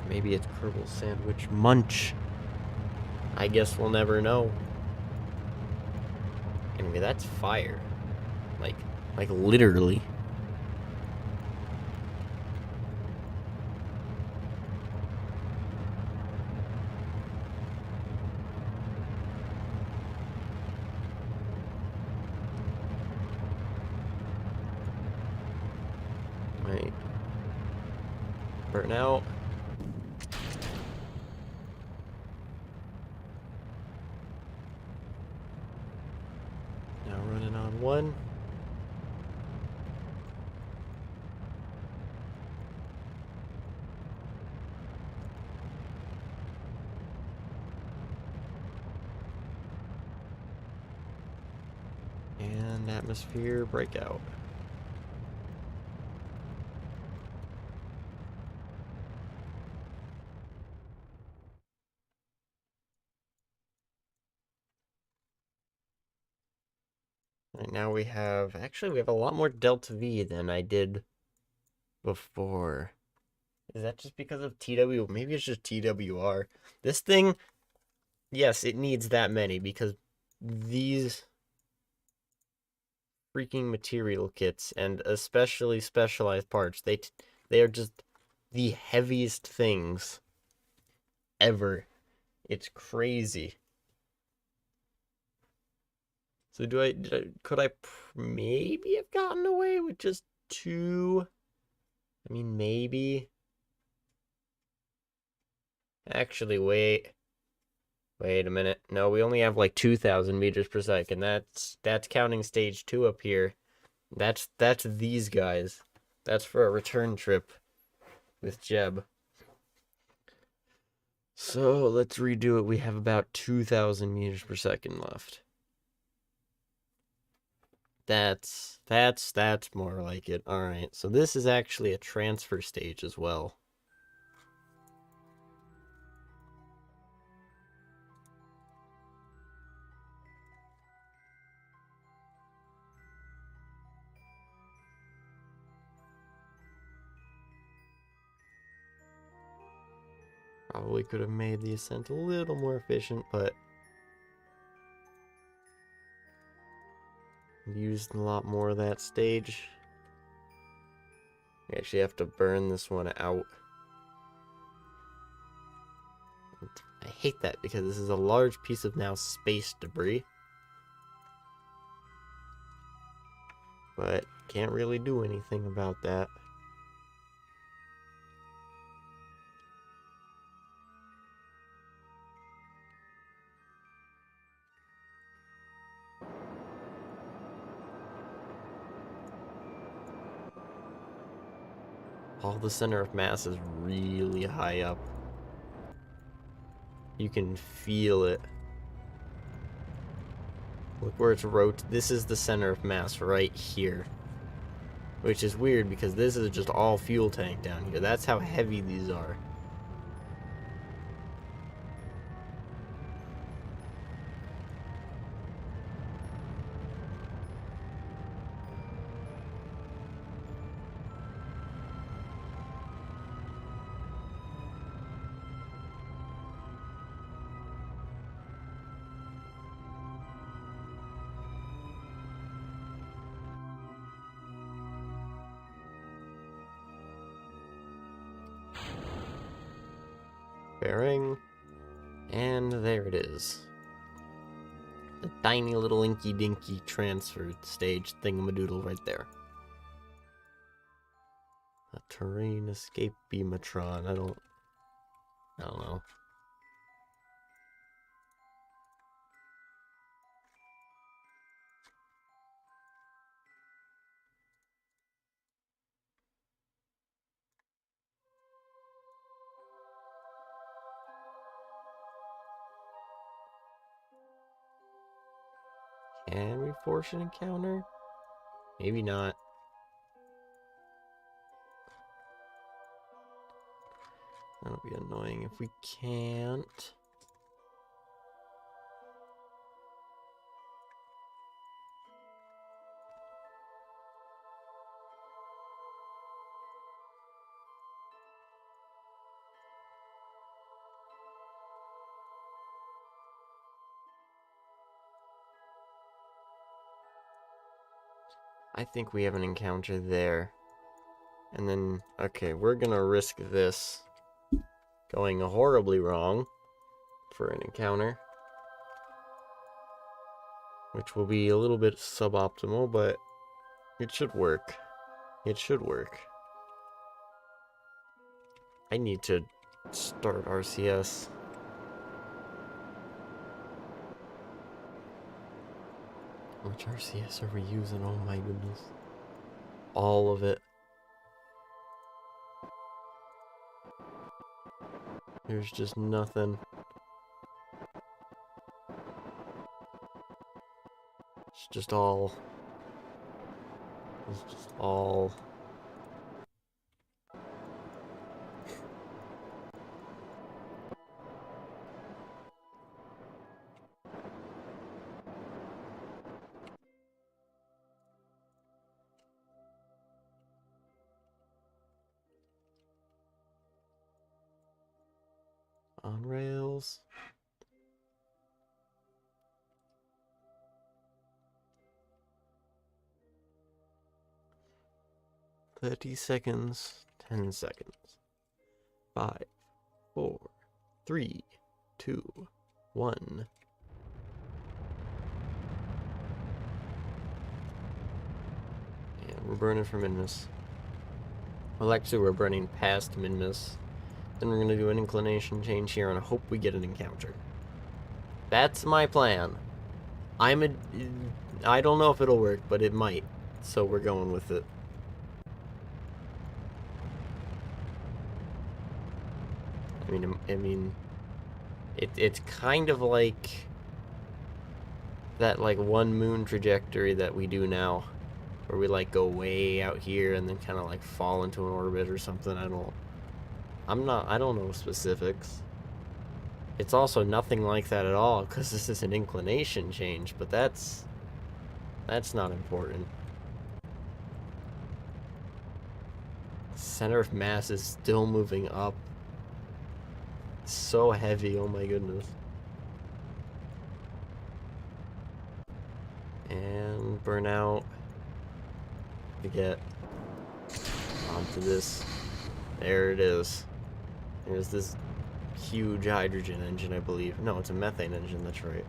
Maybe it's Kerbal sandwich munch. I guess we'll never know. Anyway, that's fire. Like literally. Right. Burn out. One. And atmosphere breakout. Right now we have a lot more delta V than I did before. Is that just because of TW? Maybe it's just TWR. This thing, yes, it needs that many because these freaking material kits and especially specialized parts, they are just the heaviest things ever. It's crazy. So could I maybe have gotten away with just 2? I mean, maybe. Actually, wait a minute. No, we only have like 2,000 meters per second. That's counting stage 2 up here. That's these guys. That's for a return trip with Jeb. So let's redo it. We have about 2,000 meters per second left. That's more like it. All right. So this is actually a transfer stage as well. Probably could have made the ascent a little more efficient, but used a lot more of that stage. We actually have to burn this one out. I hate that because this is a large piece of now space debris. But can't really do anything about that. All the center of mass is really high up. You can feel it. Look where it's this is the center of mass right here. Which is weird because this is just all fuel tank down here. That's how heavy these are. Bearing. And there it is. The tiny little inky dinky transfer stage thingamadoodle right there. A terrain escape beamatron. I don't know. Can we force an encounter? Maybe not. That'll be annoying if we can't. I think we have an encounter there. And then, okay, we're gonna risk this going horribly wrong for an encounter. Which will be a little bit suboptimal, but it should work. It should work. I need to start RCS. Which RCS are we using? Oh my goodness. All of it. There's just nothing. It's just all. It's just all. On rails. $30 seconds. 10 seconds. 5, 4, 3, 2, 1. And we're burning for Minmus. Well, actually, we're burning past Minmus. Then we're going to do an inclination change here and I hope we get an encounter. That's my plan. I don't know if it'll work, but it might. So we're going with it. I mean, it's kind of like that like one moon trajectory that we do now, where we like go way out here and then kind of like fall into an orbit or something. I don't know specifics. It's also nothing like that at all because this is an inclination change, but that's not important. Center of mass is still moving up. It's so heavy, oh my goodness. And burnout to get onto this. There it is. There's this huge hydrogen engine, I believe. No, it's a methane engine, that's right.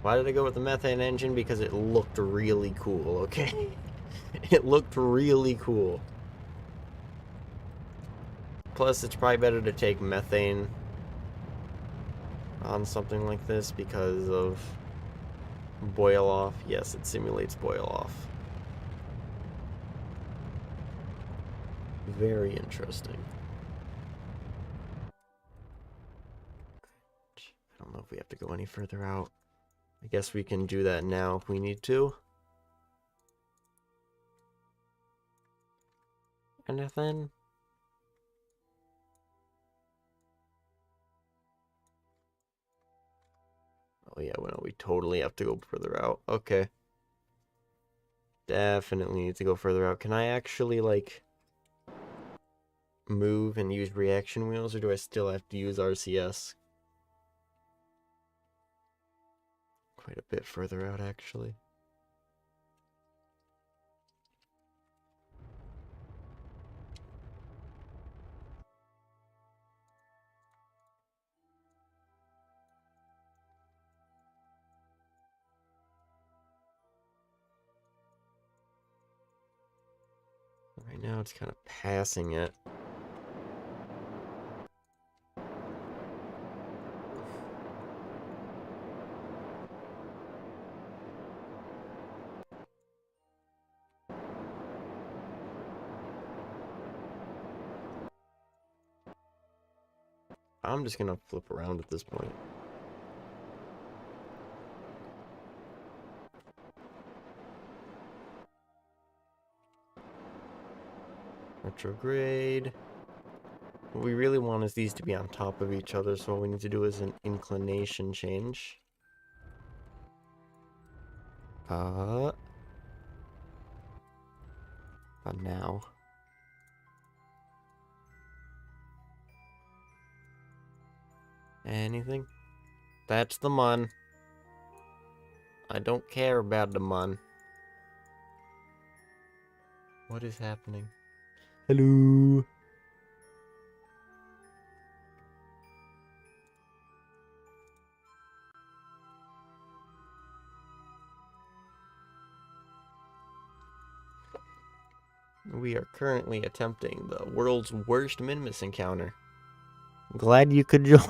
Why did I go with the methane engine? Because it looked really cool, okay? It looked really cool. Plus, it's probably better to take methane on something like this because of boil off. Yes, it simulates boil off. Very interesting. I don't know if we have to go any further out. I guess we can do that now if we need to. Anything? Oh yeah, well, no, we totally have to go further out. Okay. Definitely need to go further out. Can I actually, like, move and use reaction wheels, or do I still have to use RCS? Quite a bit further out, actually. Right now, it's kind of passing it. I'm just gonna flip around at this point. Retrograde. What we really want is these to be on top of each other, so all we need to do is an inclination change. But now. Anything? That's the mun. I don't care about the mun. What is happening? Hello? We are currently attempting the world's worst Minmus encounter. Glad you could join.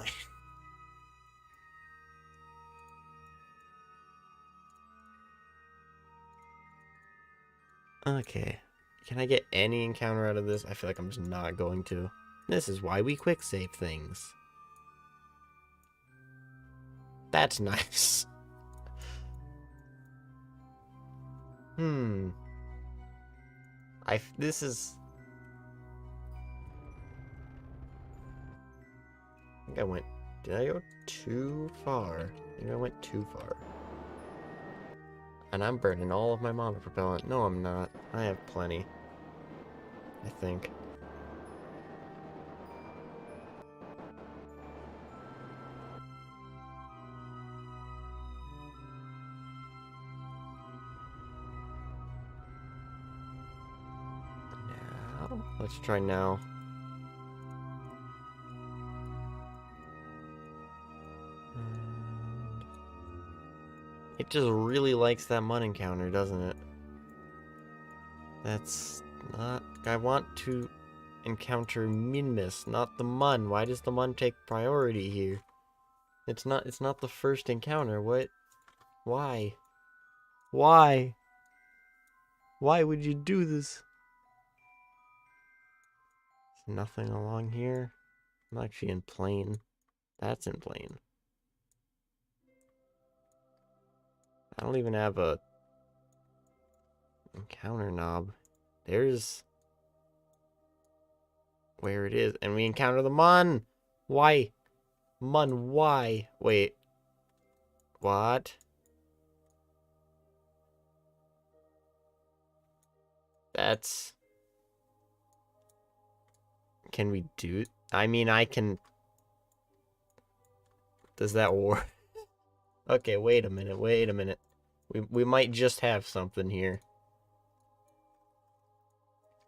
Okay. Can I get any encounter out of this? I feel like I'm just not going to. This is why we quick save things. That's nice. This is... I think I went... Did I go too far? I think I went too far. And I'm burning all of my monopropellant. No, I'm not. I have plenty. I think. Now, let's try now. It just really likes that Mun encounter, doesn't it? That's not... I want to encounter Minmus, not the Mun. Why does the Mun take priority here? It's not the first encounter. What? Why? Why? Why would you do this? There's nothing along here. I'm actually in plane. That's in plane. I don't even have a encounter knob. There's where it is. And we encounter the Mun. Why? Mun, why? Wait. What? That's... Can we do... I mean, I can... Does that work? Okay, wait a minute, wait a minute. We might just have something here.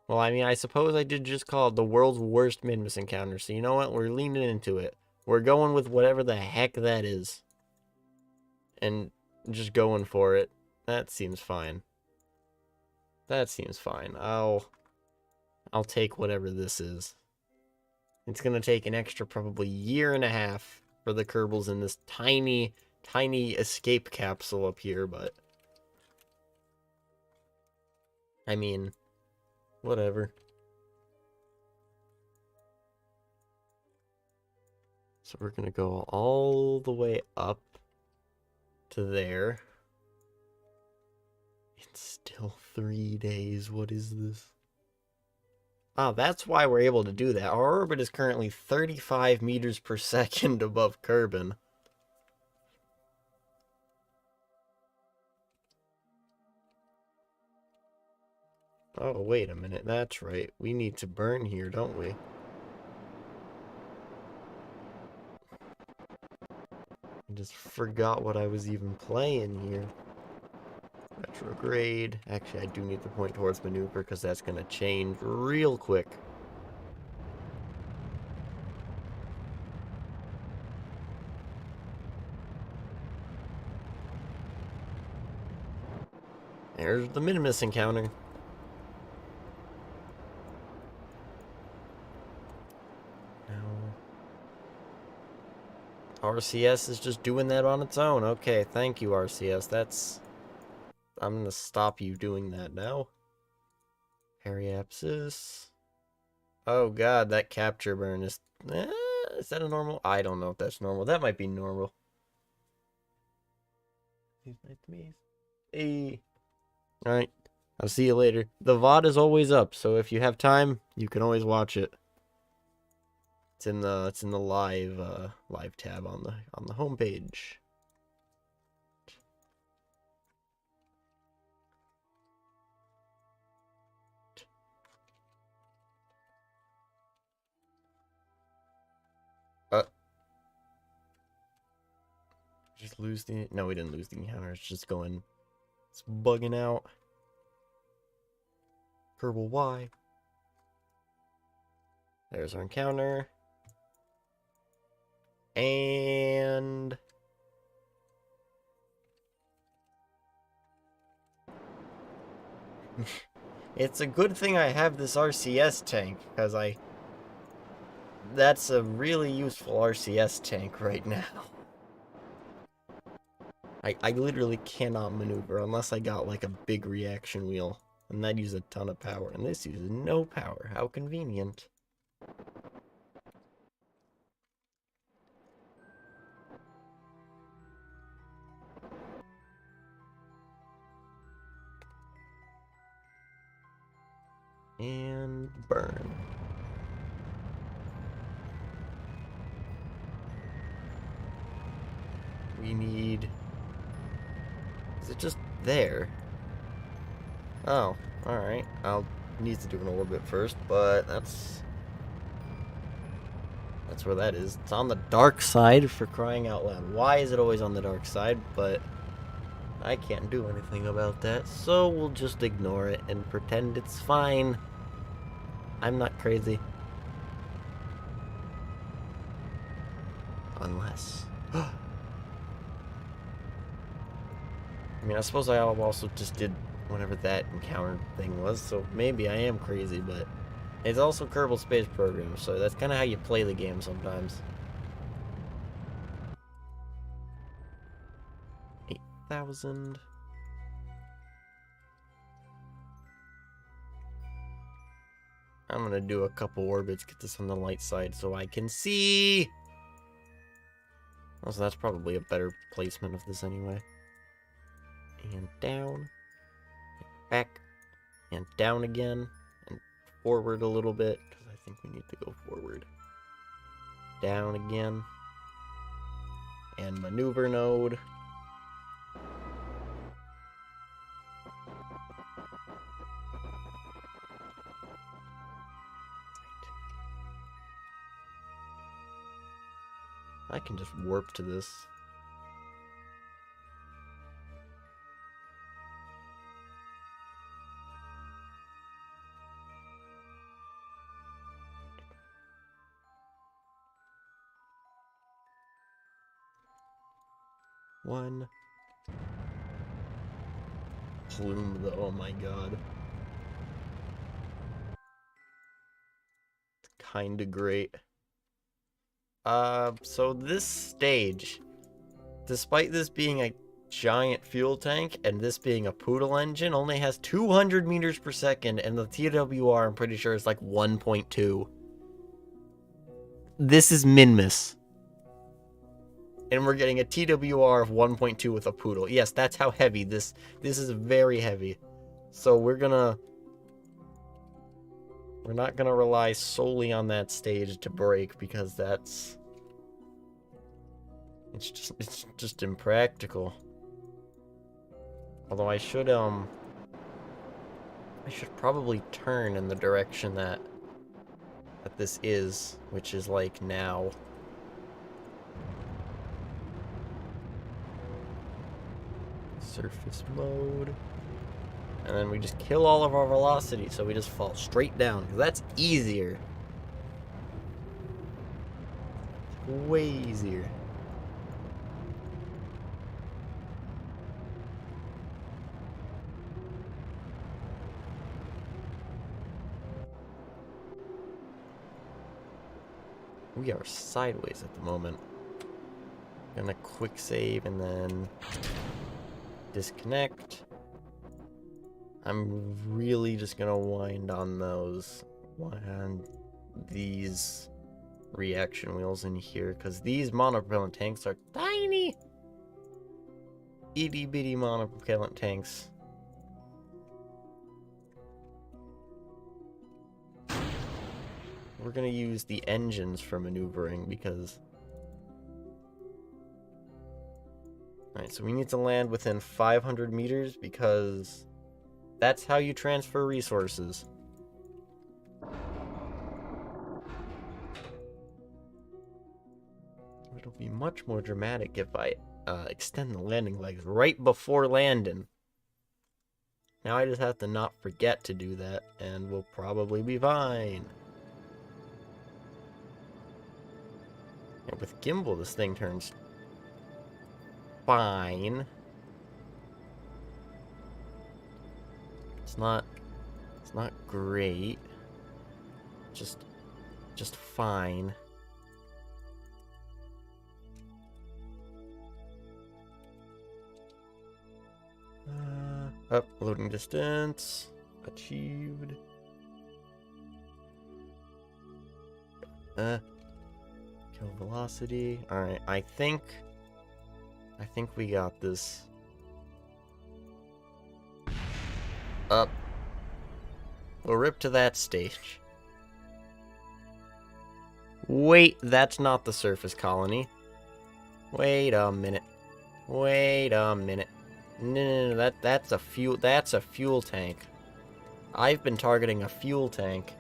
Well, I mean, I suppose I did just call it the world's worst Minmus encounter, so you know what? We're leaning into it. We're going with whatever the heck that is. And just going for it. That seems fine. That seems fine. I'll take whatever this is. It's gonna take an extra probably year and a half for the Kerbals in this tiny escape capsule up here, but I mean, whatever. So we're gonna go all the way up to there. It's still 3 days. What is this? Oh, that's why we're able to do that. Our orbit is currently 35 meters per second above Kerbin. Oh, wait a minute. That's right. We need to burn here, don't we? I just forgot what I was even playing here. Retrograde. Actually, I do need to point towards maneuver because that's going to change real quick. There's the Minmus encounter. Now, RCS is just doing that on its own. Okay, thank you, RCS. That's... I'm gonna stop you doing that now. Periapsis. Oh god, that capture burn is... is that a normal? I don't know if that's normal. That might be normal. Hey. Alright, I'll see you later. The VOD is always up, so if you have time, you can always watch it. It's in the live tab on the homepage. Just lose the... No, we didn't lose the encounter. It's just going... It's bugging out. Kerbal Y. There's our encounter. And... It's a good thing I have this RCS tank, because that's a really useful RCS tank right now. I literally cannot maneuver unless I got like a big reaction wheel. And that uses a ton of power. And this uses no power. How convenient. And burn. We need... Is it just there? Oh, alright. I'll need to do an orbit first, but that's where that is. It's on the dark side, for crying out loud. Why is it always on the dark side? But I can't do anything about that, so we'll just ignore it and pretend it's fine. I'm not crazy. Unless... I mean, I suppose I also just did whatever that encounter thing was, so maybe I am crazy, but it's also Kerbal Space Program, so that's kind of how you play the game sometimes. 8,000. I'm gonna do a couple orbits, get this on the light side so I can see. Also, that's probably a better placement of this anyway. And down, and back, and down again, and forward a little bit, because I think we need to go forward. Down again, and maneuver node. I can just warp to this. One. Plume though, oh my god. It's kinda great. So this stage, despite this being a giant fuel tank and this being a poodle engine, only has 200 meters per second, and the TWR, I'm pretty sure, is like 1.2. This is Minmus. And we're getting a TWR of 1.2 with a poodle. Yes, that's how heavy this is. Very heavy. So we're not gonna rely solely on that stage to break, because it's just impractical. Although I should probably turn in the direction that this is, which is like now. Surface mode. And then we just kill all of our velocity, so we just fall straight down, because that's easier. Way easier. We are sideways at the moment. Gonna quick save and then disconnect. I'm really just gonna wind on these reaction wheels in here, because these monopropellant tanks are tiny, itty bitty monopropellant tanks. We're gonna use the engines for maneuvering, because... Alright, so we need to land within 500 meters, because that's how you transfer resources. It'll be much more dramatic if I extend the landing legs right before landing. Now I just have to not forget to do that, and we'll probably be fine. And with gimbal, this thing turns fine. It's not great. Just fine. Up, loading distance achieved. Kill velocity. All right, I think we got this. Up. We'll rip to that stage. Wait, that's not the surface colony. Wait a minute. Wait a minute. No, that's a fuel tank. I've been targeting a fuel tank.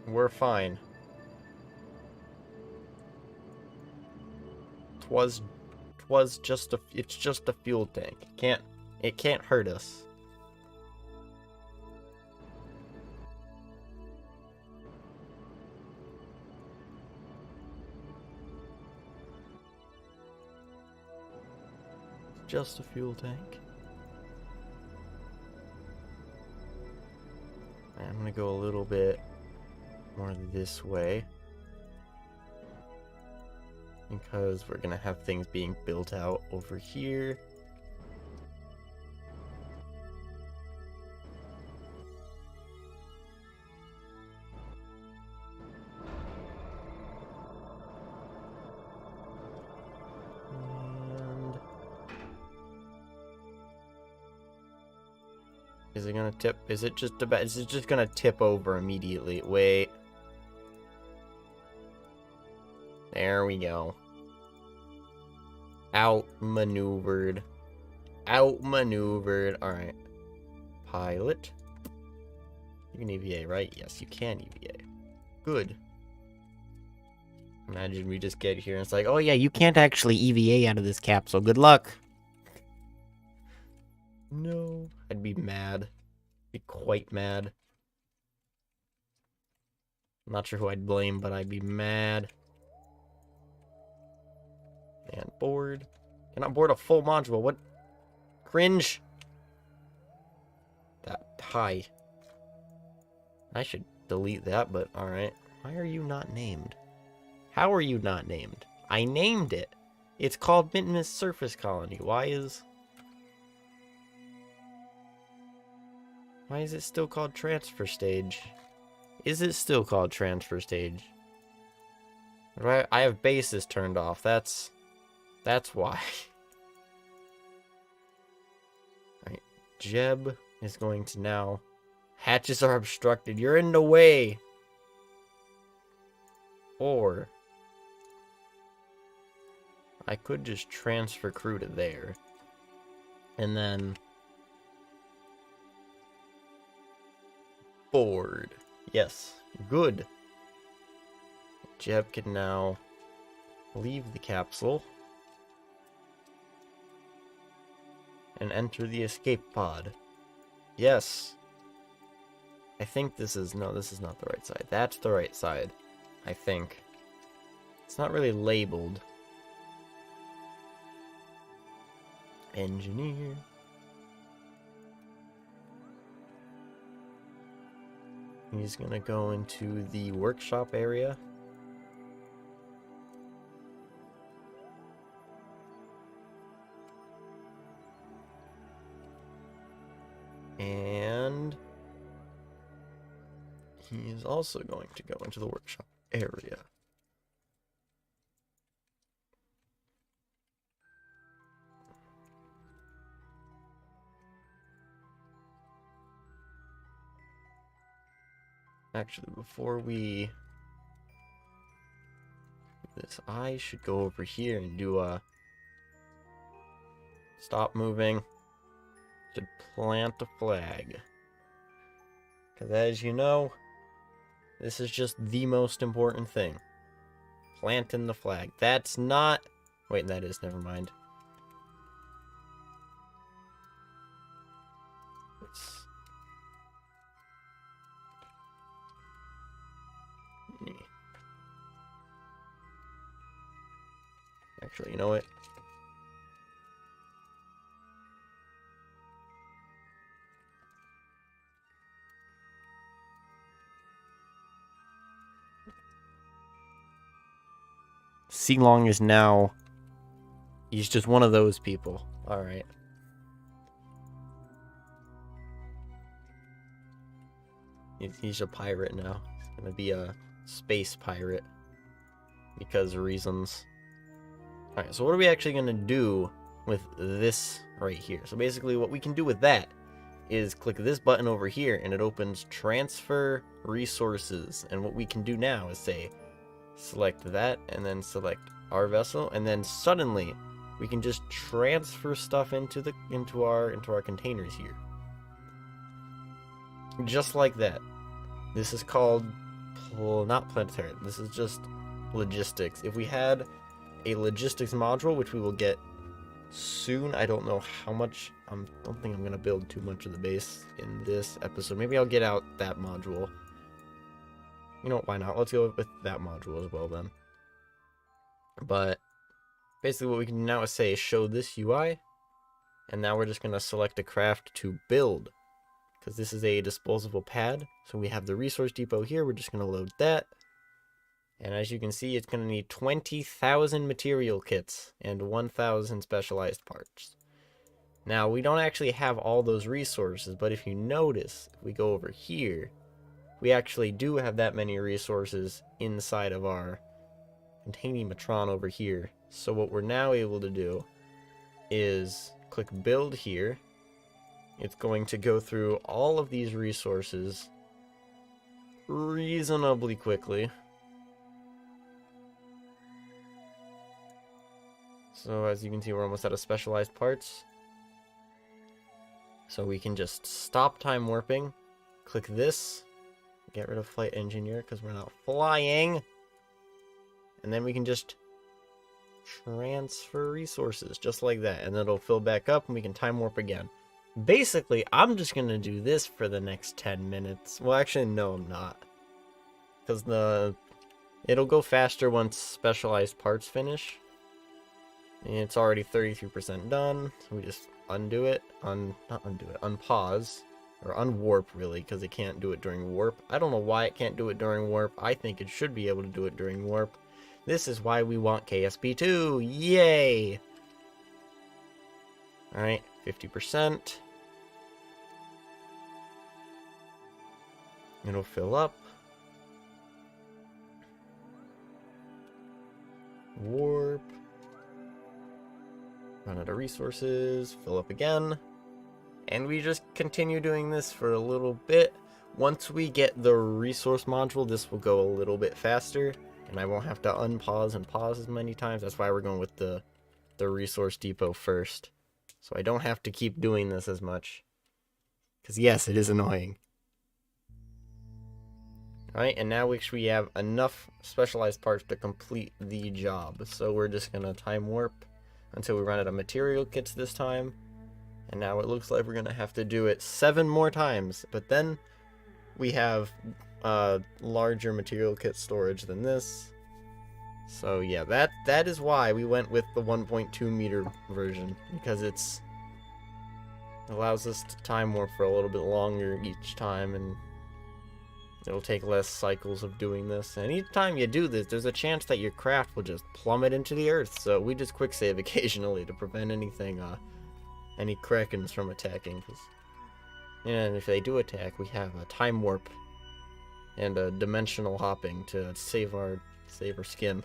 We're fine. It's just a fuel tank. It can't hurt us. just a fuel tank. I'm gonna go a little bit more this way, because we're gonna have things being built out over here. And is it gonna tip? Is it just about? Is it just gonna tip over immediately? Wait. There we go. Outmaneuvered. Outmaneuvered. Alright. Pilot. You can EVA, right? Yes, you can EVA. Good. Imagine we just get here and it's like, oh yeah, you can't actually EVA out of this capsule. Good luck. No. I'd be mad. Be quite mad. I'm not sure who I'd blame, but I'd be mad. And board. Cannot board a full module. What? Cringe. That high. I should delete that, but alright. Why are you not named? How are you not named? I named it. It's called Minmus Surface Colony. Why is it still called Transfer Stage? Is it still called Transfer Stage? Right, I have bases turned off. That's why. Alright, Jeb is going to now. Hatches are obstructed. You're in the way. Or I could just transfer crew to there. And then board. Yes, good. Jeb can now leave the capsule and enter the escape pod. Yes. I think this is... No, this is not the right side. That's the right side, I think. It's not really labeled. Engineer. He's gonna go into the workshop area. And he is also going to go into the workshop area. Actually, before we do this, I should go over here and do a stop moving. Should plant a flag. Because as you know, this is just the most important thing. Planting the flag. That's not... Wait, that is, never mind. Actually, you know what? Long is now... He's just one of those people. Alright. He's a pirate now. He's gonna be a space pirate. Because of reasons. Alright, so what are we actually gonna do with this right here? So basically what we can do with that is click this button over here and it opens transfer resources. And what we can do now is say, select that and then select our vessel, and then suddenly we can just transfer stuff into our containers here. Just like that. This is called not planetary. This is just logistics. If we had a logistics module, which we will get soon, I don't know how much. I don't think I'm gonna build too much of the base in this episode. Maybe I'll get out that module. You know, why not? Let's go with that module as well then. But basically what we can now say is show this UI, And now we're just going to select a craft to build, because this is a disposable pad. So we have the resource depot here. We're just going to load that. And as you can see, it's going to need 20,000 material kits and 1,000 specialized parts. Now, we don't actually have all those resources, but if you notice, if we go over here, we actually do have that many resources inside of our containing-matron over here. So what we're now able to do is click build here. It's going to go through all of these resources reasonably quickly. So as you can see, we're almost out of specialized parts. So we can just stop time warping, click this, get rid of flight engineer because we're not flying, and then we can just transfer resources just like that, and then it'll fill back up and we can time warp again. Basically, I'm just going to do this for the next 10 minutes. Well, actually, no, I'm not. Because it'll go faster once specialized parts finish. And it's already 33% done, so we just undo it, unpause, or unwarp really, because it can't do it during warp. I don't know why it can't do it during warp. I think it should be able to do it during warp. This is why we want KSP 2, yay! Alright, 50%. It'll fill up. Warp. Run out of resources, fill up again, and we just continue doing this for a little bit. Once we get the resource module, this will go a little bit faster, and I won't have to unpause and pause as many times. That's why we're going with the resource depot first, so I don't have to keep doing this as much, because yes, it is annoying. Alright, and now we have enough specialized parts to complete the job, so we're just going to time warp until we run out of material kits this time. And now it looks like we're going to have to do it 7 more times. But then we have larger material kit storage than this. So yeah, that is why we went with the 1.2 meter version. Because it allows us to time warp for a little bit longer each time. And it'll take less cycles of doing this. And each time you do this, there's a chance that your craft will just plummet into the earth. So we just quick save occasionally to prevent anything, any krakens from attacking. And if they do attack, we have a time warp and a dimensional hopping to save our skin.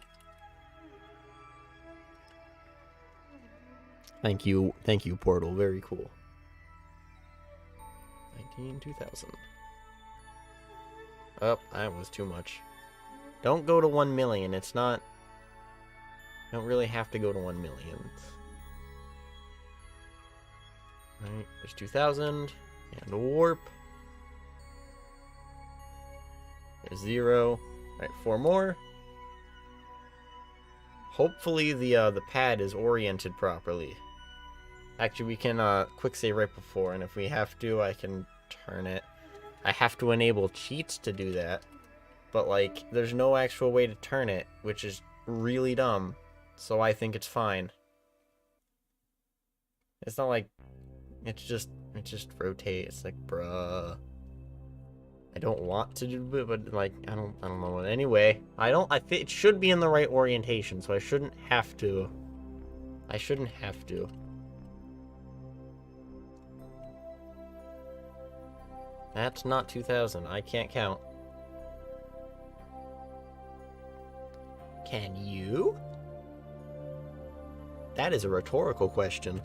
Thank you, Portal. Very cool. 2000. Oh, that was too much. Don't go to 1 million. It's not... You don't really have to go to 1 million. Alright, there's 2,000. And warp. There's 0. Alright, 4 more. Hopefully the pad is oriented properly. Actually, we can quick save right before, and if we have to, I can turn it. I have to enable cheats to do that, but like there's no actual way to turn it, which is really dumb, so I think it's fine. It's not like it just rotates. Like, bruh, I don't want to do it, but like I don't know. Anyway, I think it should be in the right orientation, so I shouldn't have to. That's not 2,000. I can't count. Can you? That is a rhetorical question.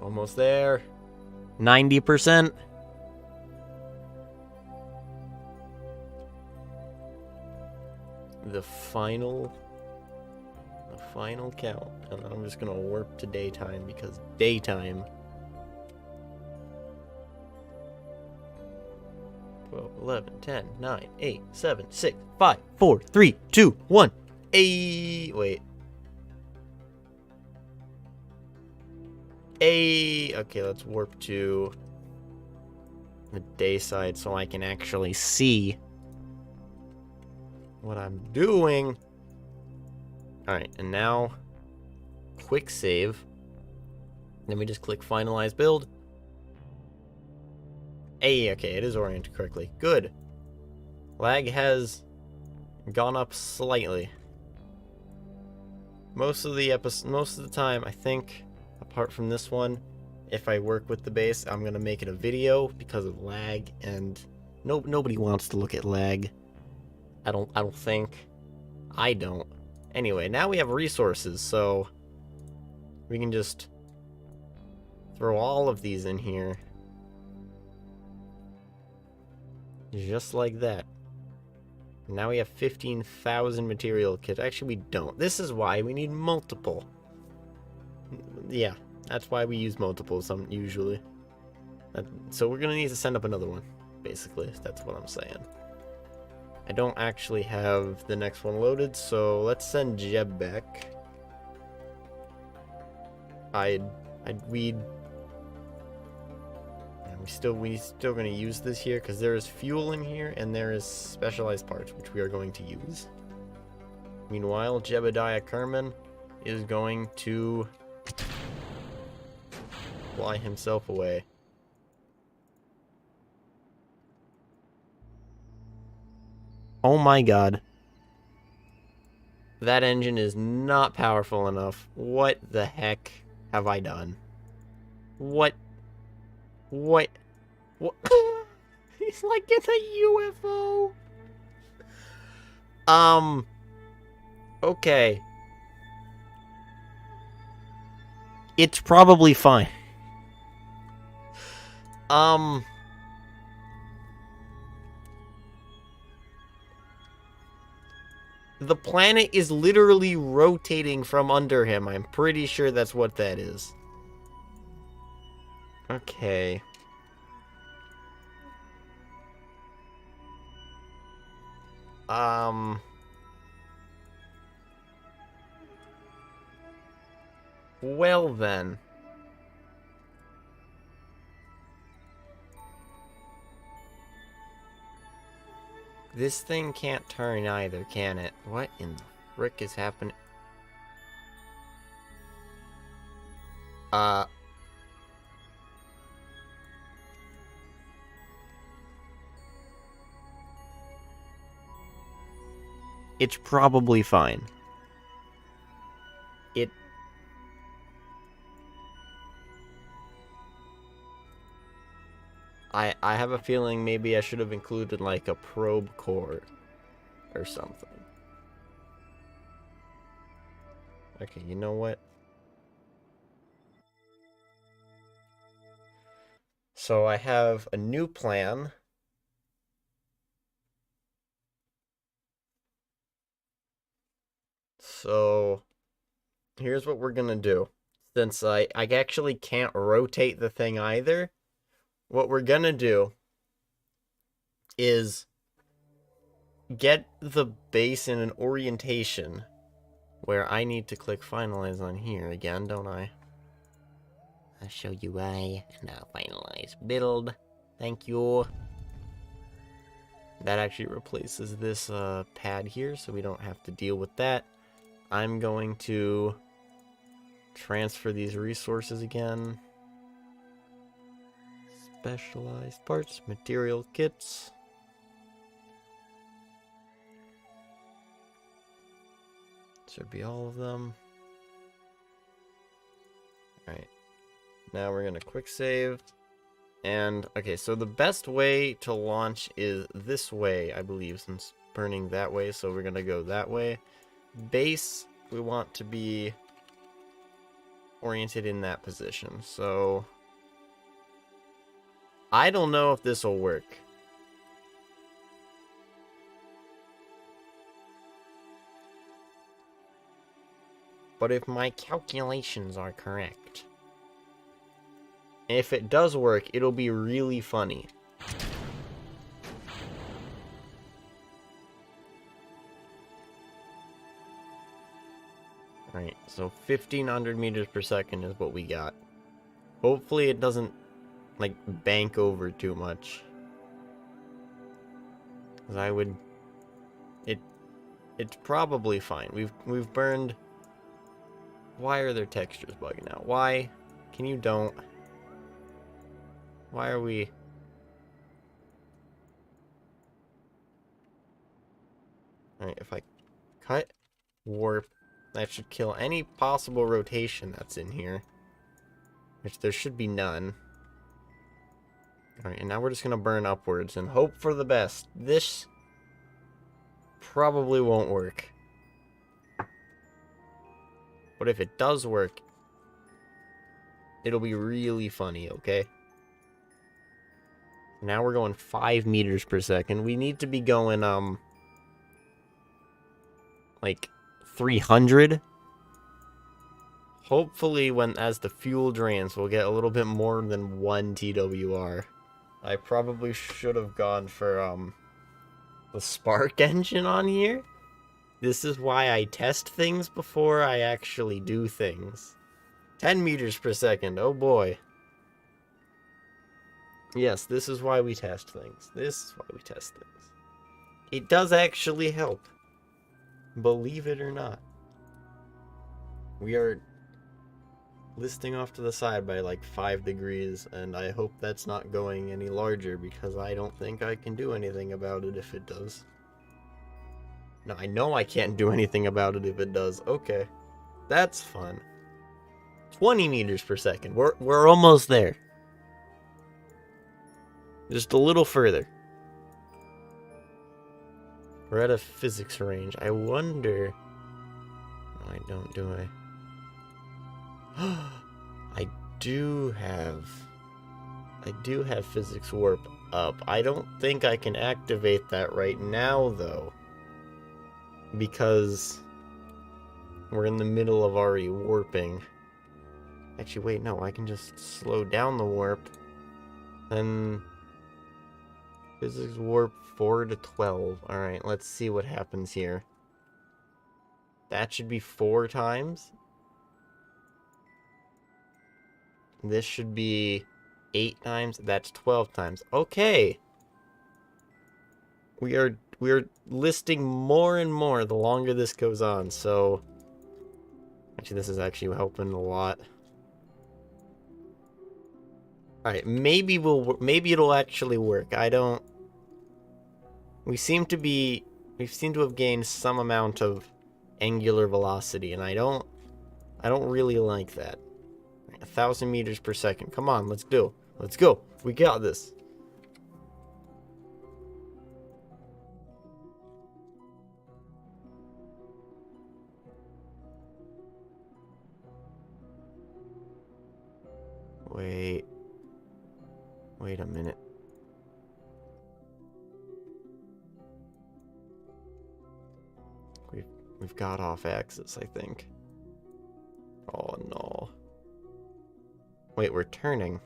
Almost there. 90%. The final count. And I'm just gonna warp to daytime because daytime. 12, 11, 10, 9, 8, 7, 6, 5, 4, 3, 2, 1. Wait. Okay, let's warp to the day side so I can actually see what I'm doing. Alright, and now quick save. Then we just click finalize build. Hey, okay, it is oriented correctly. Good. Lag has gone up slightly. Most of the time, I think, apart from this one, if I work with the base, I'm gonna make it a video because of lag, and nobody wants to look at lag. I don't think. I don't. Anyway, now we have resources, so we can just throw all of these in here. Just like that. Now we have 15,000 material kits. Actually, we don't. This is why we need multiple. Yeah, that's why we use multiple usually. So we're gonna need to send up another one, basically. That's what I'm saying. I don't actually have the next one loaded, so let's send Jeb back. We still gonna use this here because there is fuel in here and there is specialized parts which we are going to use. Meanwhile, Jebediah Kerman is going to fly himself away. Oh my god. That engine is not powerful enough. What the heck have I done? What? He's like in a UFO. Okay. It's probably fine. The planet is literally rotating from under him. I'm pretty sure that's what that is. Okay. Well then. This thing can't turn either, can it? What in the frick is happening? It's probably fine. I have a feeling maybe I should have included like a probe core or something. Okay, you know what? So I have a new plan. So here's what we're gonna do. Since I actually can't rotate the thing either, what we're gonna do is get the base in an orientation where I need to click finalize on here again, don't I? I'll show you why. Now finalize build. Thank you. That actually replaces this pad here, so we don't have to deal with that. I'm going to transfer these resources again. Specialized parts, material kits. Should be all of them. Alright. Now we're going to quick save. And, okay, so the best way to launch is this way, I believe, since burning that way, so we're going to go that way. Base, we want to be oriented in that position, so I don't know if this will work. But if my calculations are correct, if it does work, it'll be really funny. Alright, so 1500 meters per second is what we got. Hopefully it doesn't, like, bank over too much. Because I would... It's probably fine. We've burned Why are their textures bugging out? Why? Can you don't? Why are we... Alright, if I cut, warp, that should kill any possible rotation that's in here. Which there should be none. Alright, and now we're just going to burn upwards and hope for the best. This probably won't work. But if it does work, it'll be really funny, okay? Now we're going 5 meters per second. We need to be going, like 300. Hopefully, as the fuel drains, we'll get a little bit more than 1 TWR. I probably should have gone for, the spark engine on here. This is why I test things before I actually do things. 10 meters per second, oh boy. Yes, this is why we test things. This is why we test things. It does actually help. Believe it or not. We are listing off to the side by like 5 degrees, and I hope that's not going any larger because I don't think I can do anything about it if it does. No, I know I can't do anything about it if it does. Okay. That's fun. 20 meters per second. We're almost there. Just a little further. We're at a physics range. I wonder... No, I don't, do I? I do have physics warp up. I don't think I can activate that right now, though. Because we're in the middle of already warping. Actually, wait, no, I can just slow down the warp. Then physics warp 4 to 12. Alright, let's see what happens here. That should be 4 times. This should be 8 times. That's 12 times. Okay. We're listing more and more the longer this goes on, so... Actually, this is actually helping a lot. Alright, maybe it'll actually work. I don't... We seem to have gained some amount of angular velocity, and I don't really like that. 1,000 meters per second. Come on, let's go. Let's go. We got this. Wait a minute. We've got off axis, I think. Oh no. Wait, we're turning.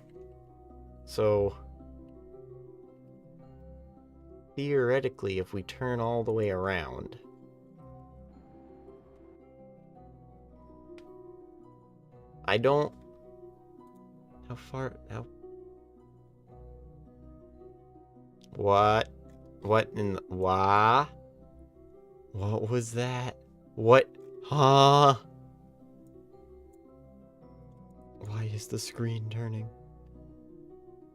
So theoretically, if we turn all the way around, I don't... How far... How... What? What in the... Wah? What was that? What? Huh? Why is the screen turning?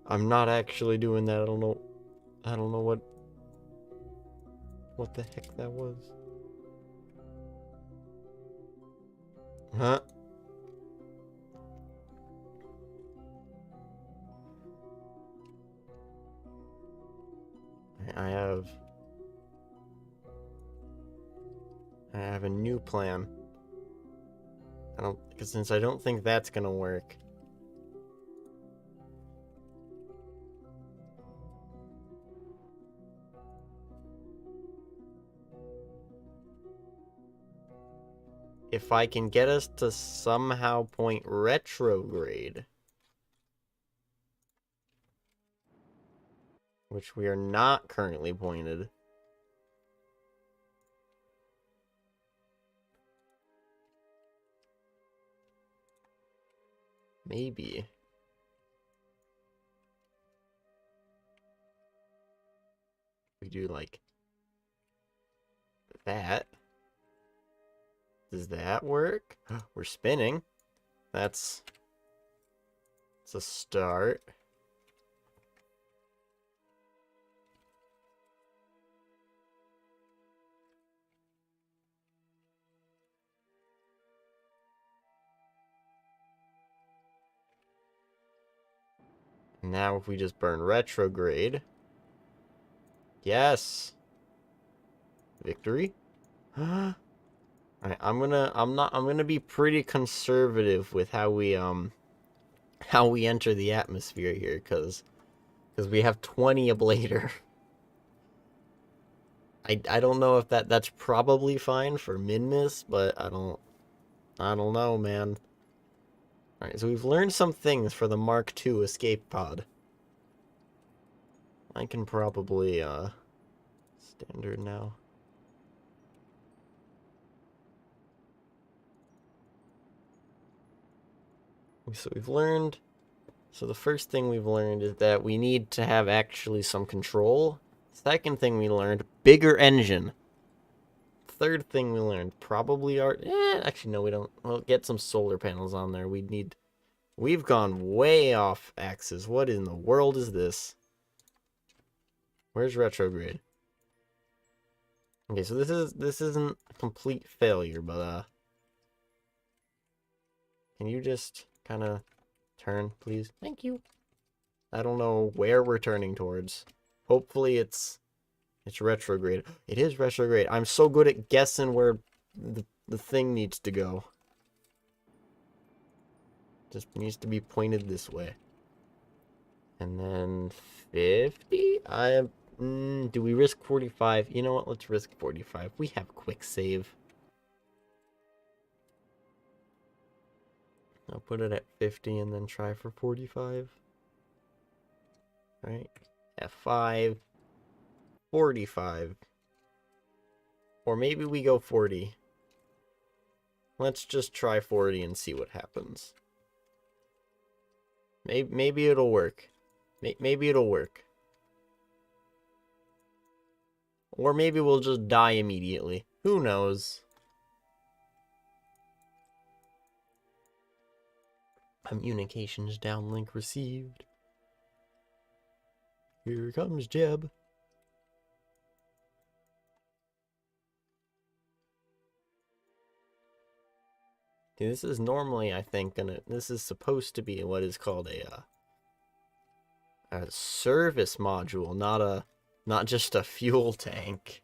I'm not actually doing that. I don't know what the heck that was. Huh? I have a new plan. Since I don't think that's gonna work. If I can get us to somehow point retrograde, which we are not currently pointed. Maybe. We do like that. Does that work? We're spinning. That's a start. Now if we just burn retrograde. Yes. Victory. Alright, I'm gonna be pretty conservative with how we enter the atmosphere here, cause we have 20 ablator. I don't know if that's probably fine for Minmus, but I don't know, man. Alright, so we've learned some things for the Mark II escape pod. I can probably standard now. So we've learned. So the first thing we've learned is that we need to have actually some control. Second thing we learned, bigger engine. Third thing we learned, probably actually no, we don't. Well, get some solar panels on there. We've gone way off axis. What in the world is this? Where's retrograde? Okay, so this isn't a complete failure, but can you just kind of turn, please? Thank you. I don't know where we're turning towards. Hopefully it's retrograde. It is retrograde. I'm so good at guessing where the thing needs to go. Just needs to be pointed this way. And then 50? Do we risk 45? You know what? Let's risk 45. We have quick save. I'll put it at 50 and then try for 45. All right. F5. 45. Or maybe we go 40. Let's just try 40 and see what happens. Maybe it'll work. Maybe it'll work. Or maybe we'll just die immediately. Who knows? Communications downlink received. Here comes Jeb. Okay, this is normally, I think, this is supposed to be what is called a service module, not just a fuel tank.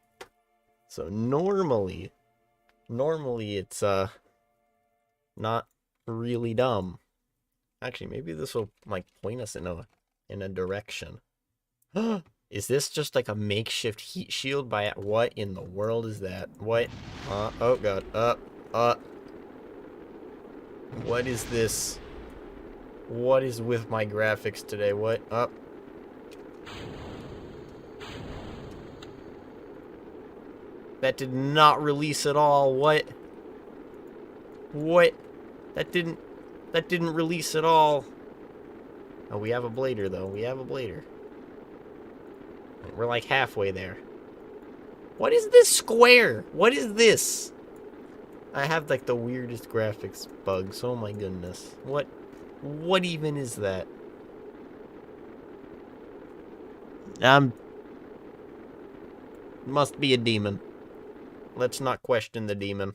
So normally it's not really dumb. Actually, maybe this will like point us in a direction. Is this just like a makeshift heat shield by what in the world is that? What? Oh god. What is this? What is with my graphics today? What? Up. That did not release at all. What? What? That didn't release at all. Oh, we have a blader though. We have a blader. We're like halfway there. What is this square? What is this? I have like the weirdest graphics bugs. Oh my goodness. What even is that? Must be a demon. Let's not question the demon.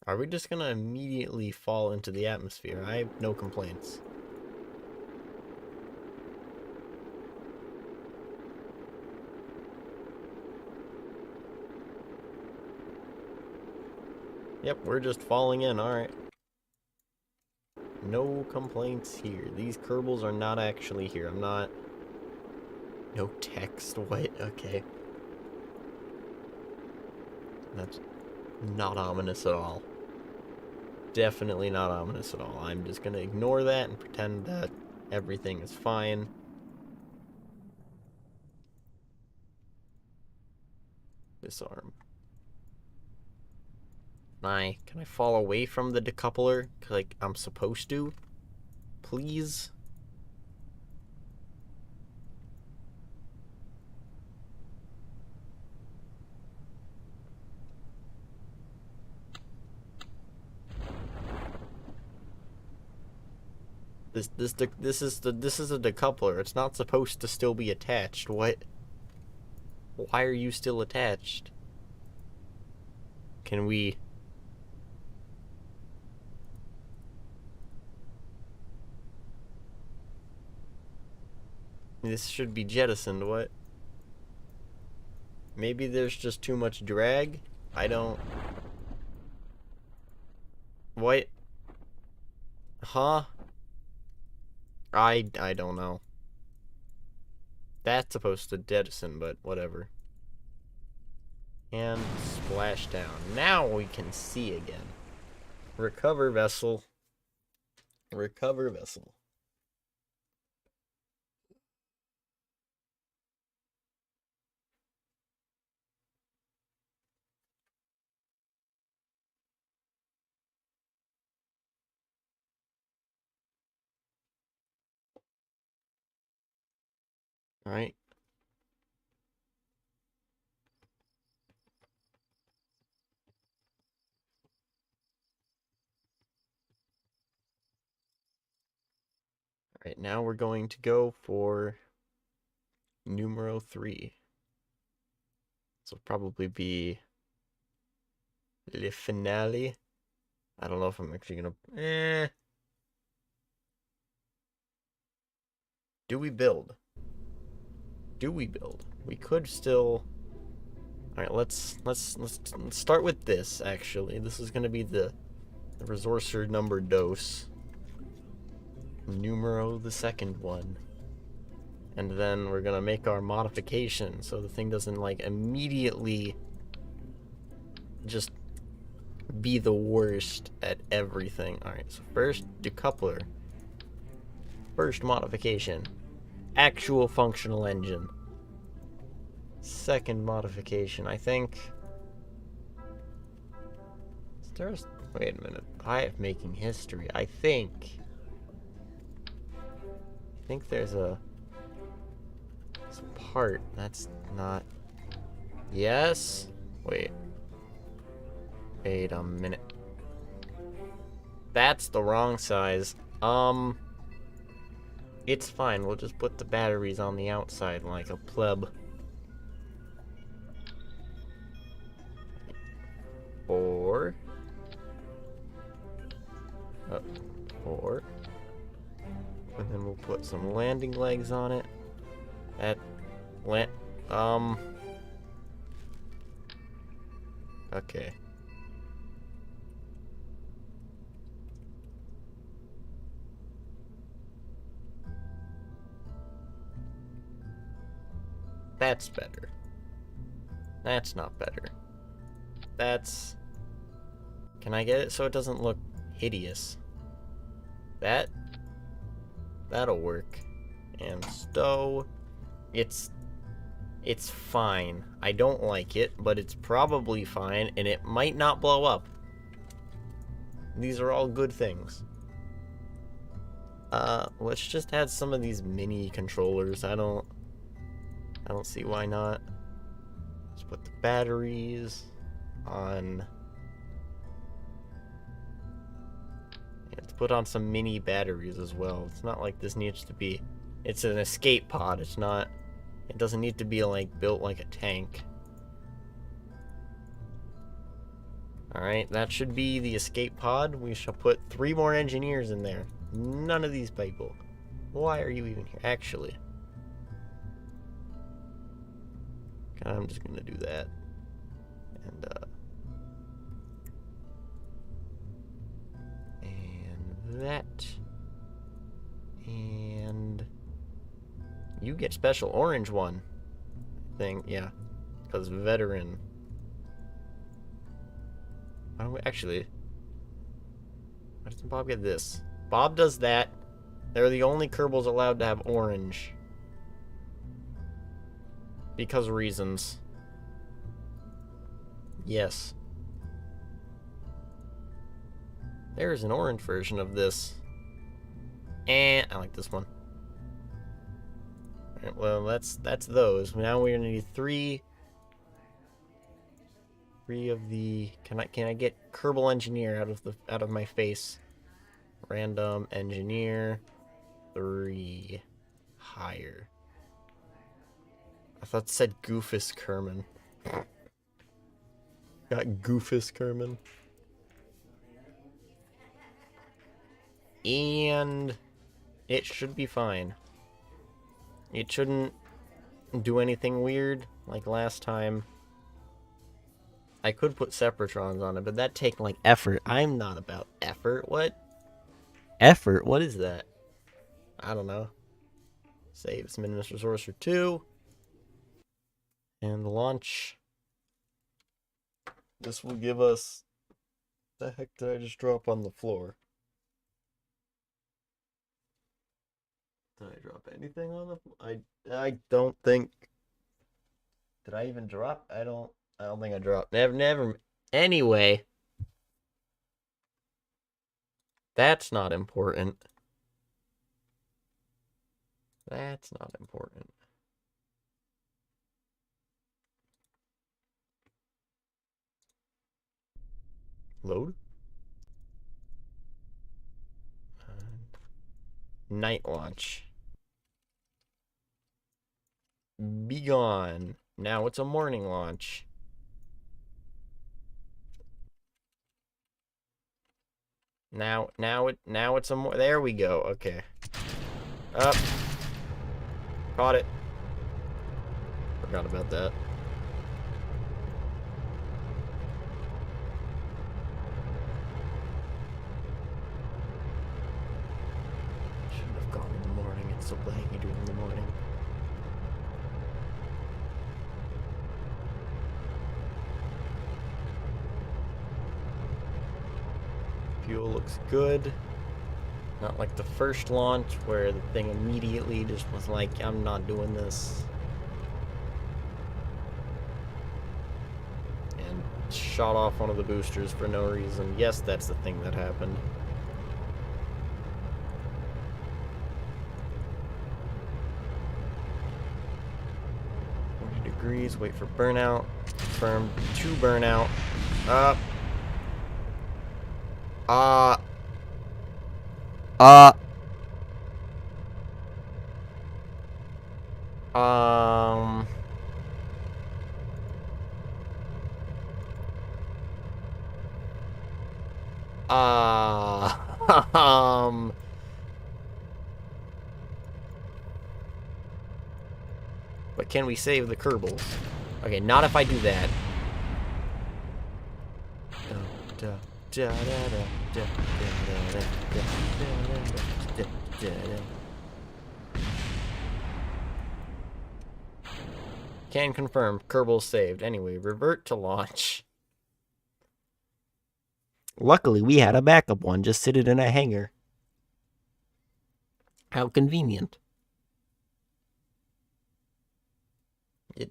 Are we just gonna immediately fall into the atmosphere? I have no complaints. Yep, we're just falling in, alright. No complaints here. These Kerbals are not actually here. I'm not... No text, what? Okay. That's not ominous at all. Definitely not ominous at all. I'm just gonna ignore that and pretend that everything is fine. Disarm. Can I fall away from the decoupler like I'm supposed to? Please? This is a decoupler. It's not supposed to still be attached. What? Why are you still attached? Can we... This should be jettisoned. What? Maybe there's just too much drag? I don't... What? Huh? I don't know. That's supposed to jettison, but whatever. And splash down. Now we can see again. Recover vessel. Recover vessel. All right. All right, now we're going to go for numero 3. This will probably be le finale. I don't know if I'm actually gonna... Do we build? Do we build? We could still... Alright, let's start with this, actually. This is gonna be the resourcer number dos. Numero the second one. And then we're gonna make our modification so the thing doesn't, like, immediately just be the worst at everything. Alright, so first, decoupler. First modification. Actual functional engine. Second modification, I think... There's... Wait a minute. I am making history. I think there's a... It's a part. That's not... Yes? Wait. Wait a minute. That's the wrong size. It's fine. We'll just put the batteries on the outside like a pleb. 4. 4. And then we'll put some landing legs on it. Okay. That's better. That's not better. That's... Can I get it so it doesn't look hideous? That'll work. And stow. It's fine. I don't like it, but it's probably fine, and it might not blow up. These are all good things. Let's just add some of these mini controllers. I don't see why not. Let's put the batteries on. Let's put on some mini batteries as well. It's not like this needs to be... It's an escape pod. It's not... It doesn't need to be, like, built like a tank. Alright, that should be the escape pod. We shall put 3 more engineers in there. None of these people. Why are you even here? Actually... I'm just gonna do that. And that. And you get special orange one thing, yeah. Because veteran. Why don't we actually... Why doesn't Bob get this? Bob does that. They're the only Kerbals allowed to have orange. Because of reasons. Yes. There's an orange version of this. And I like this one. Alright, well, that's those. Now we're gonna need 3 of the... Can I get Kerbal Engineer out of my face? Random Engineer. 3 higher. I thought it said Goofus Kerman. Got Goofus Kerman. And it should be fine. It shouldn't do anything weird like last time. I could put Separatrons on it, but that'd take like effort. I'm not about effort. What? Effort? What is that? I don't know. Saves Minmus resource for 2. And launch. This will give us... The heck did I just drop on the floor? Did I drop anything on the floor? I don't think... Did I even drop? I don't think I dropped. Never. Anyway. That's not important. That's not important. Load. Night launch. Be gone. Now it's a morning launch. Now it's a more. There we go. Okay. Up. Caught it. Forgot about that. Shouldn't have gone in the morning. It's so laggy doing in the morning. Fuel looks good. Not like the first launch where the thing immediately just was like, I'm not doing this. And shot off one of the boosters for no reason. Yes, that's the thing that happened. Degrees, wait for burnout. Confirm to burnout. Up. But can we save the Kerbals? Okay, not if I do that. Can confirm, Kerbal saved. Anyway, revert to launch. Luckily, we had a backup one just sitting in a hangar. How convenient.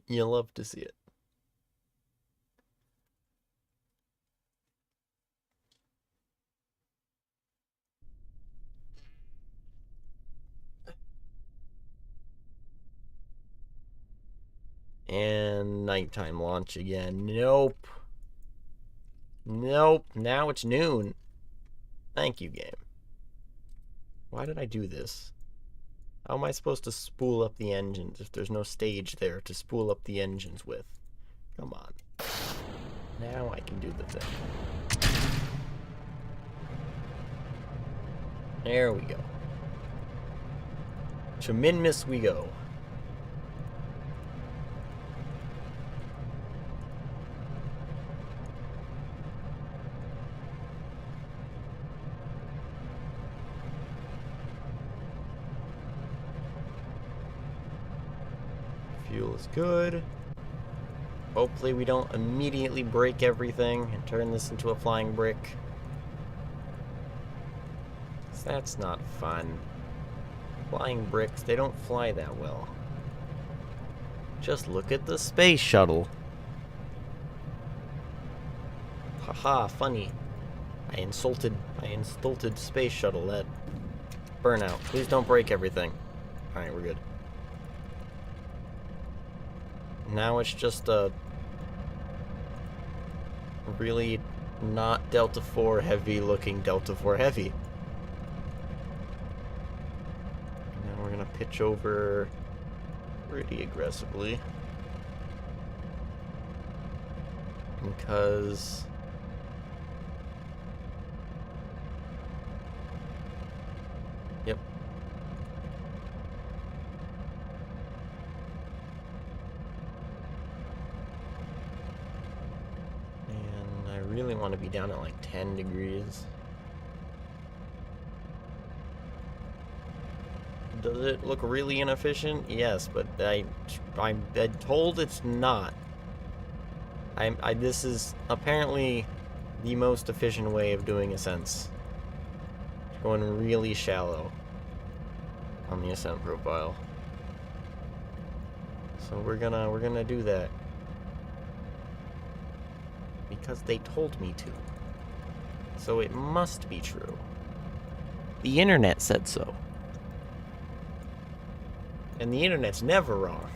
You love to see it. And nighttime launch again. Nope. Nope. Now it's noon. Thank you, game. Why did I do this? How am I supposed to spool up the engines if there's no stage there to spool up the engines with? Come on. Now I can do the thing. There we go. To Minmus we go. Fuel is good. Hopefully we don't immediately break everything and turn this into a flying brick. 'Cause that's not fun. Flying bricks, they don't fly that well. Just look at the space shuttle. Haha, funny. I insulted space shuttle. That burnout. Please don't break everything. Alright, we're good. Now it's just a really not Delta 4 heavy looking Delta 4 heavy. pitch over pretty aggressively. Because yep. And I really want to be down at like 10 degrees. Does it look really inefficient? Yes, but I'm told it's not. This is apparently the most efficient way of doing ascents. Going really shallow on the ascent profile. So we're gonna do that. Because they told me to. So it must be true. The internet said so. And the internet's never wrong.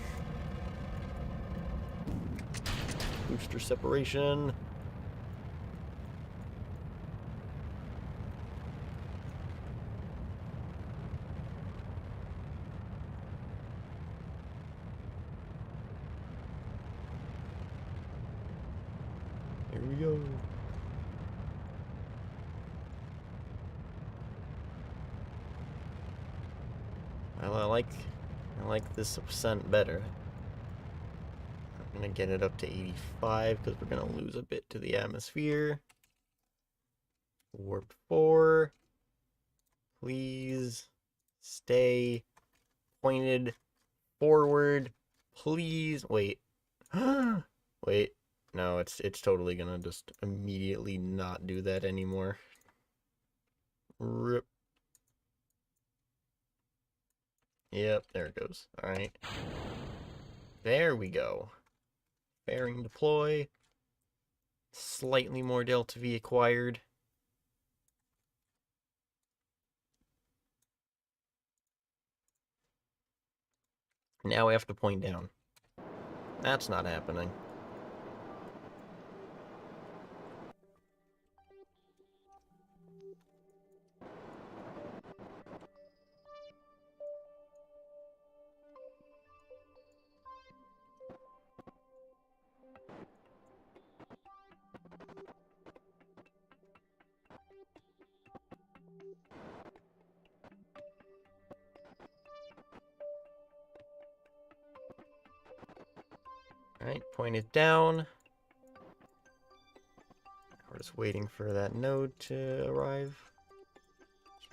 Booster separation. Here we go. Well, I like this ascent better. I'm gonna get it up to 85 because we're gonna lose a bit to the atmosphere. Warp 4. Please stay pointed forward. Please wait. Wait. No, it's totally gonna just immediately not do that anymore. Rip. Yep, there it goes. Alright. There we go. Fairing deploy. Slightly more Delta V acquired. Now we have to point down. That's not happening. Alright, point it down. We're just waiting for that node to arrive.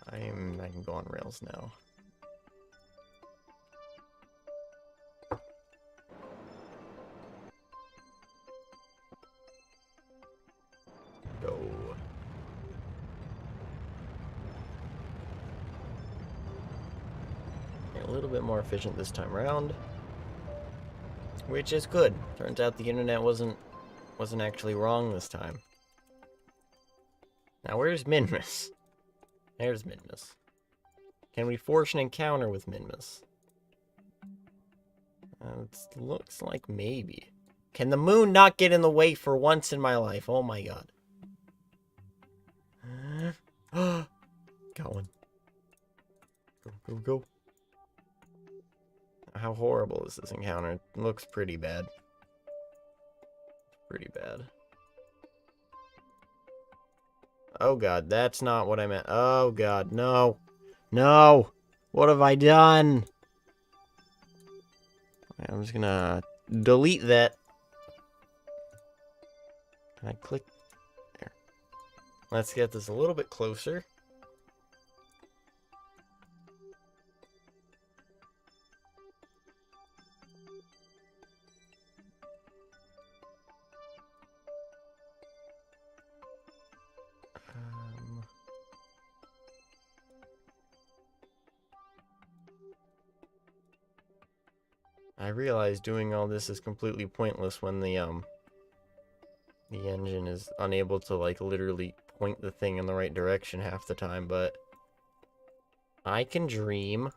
I can go on rails now. Go. A little bit more efficient this time around. Which is good. Turns out the internet wasn't actually wrong this time. Now where's Minmus? There's Minmus. Can we force an encounter with Minmus? It looks like maybe. Can the moon not get in the way for once in my life? Oh my god. Got one. Go, go, go. How horrible is this encounter? It looks pretty bad. Pretty bad. Oh god, that's not what I meant. Oh god, no. No! What have I done? I'm just gonna delete that. Can I click? There. Let's get this a little bit closer. I realize doing all this is completely pointless when the engine is unable to, like, literally point the thing in the right direction half the time, but I can dream.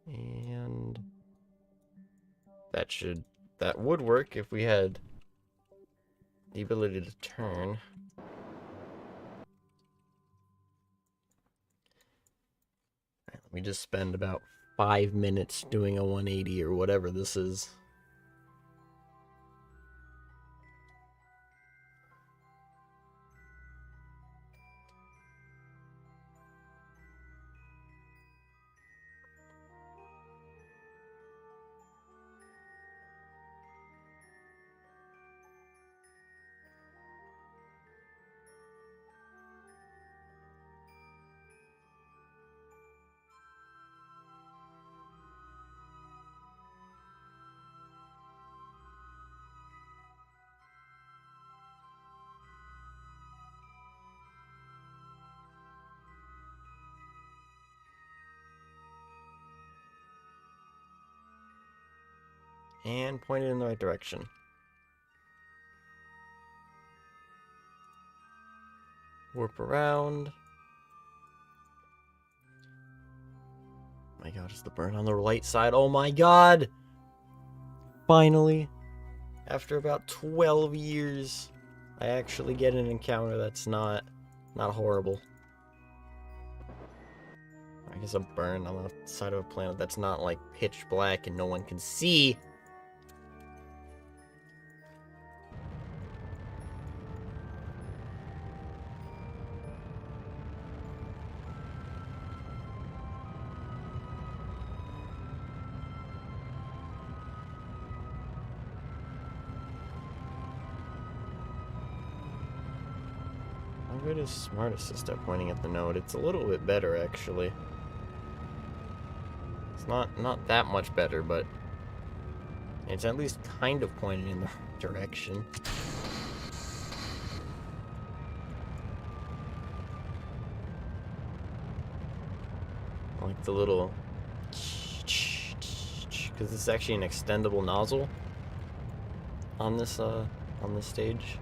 And that would work if we had the ability to turn. We just spend about 5 minutes doing a 180 or whatever this is. And pointed in the right direction. Warp around. My god, is the burn on the right side? Oh my god! Finally, after about 12 years, I actually get an encounter that's not horrible. I guess a burn on the side of a planet that's not like pitch black and no one can see. How good is Smart Assist at pointing at the node? It's a little bit better, actually. It's not that much better, but it's at least kind of pointing in the right direction. I like the little, because it's actually an extendable nozzle on this stage.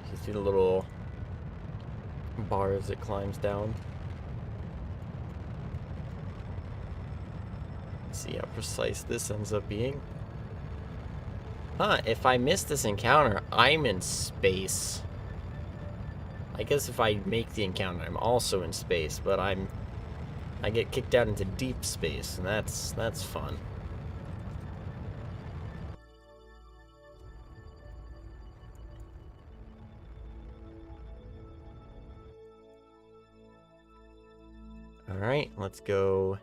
You see the little bar as it climbs down. See how precise this ends up being. Huh, if I miss this encounter, I'm in space. I guess if I make the encounter, I'm also in space, but I get kicked out into deep space, and that's fun. Alright, let's go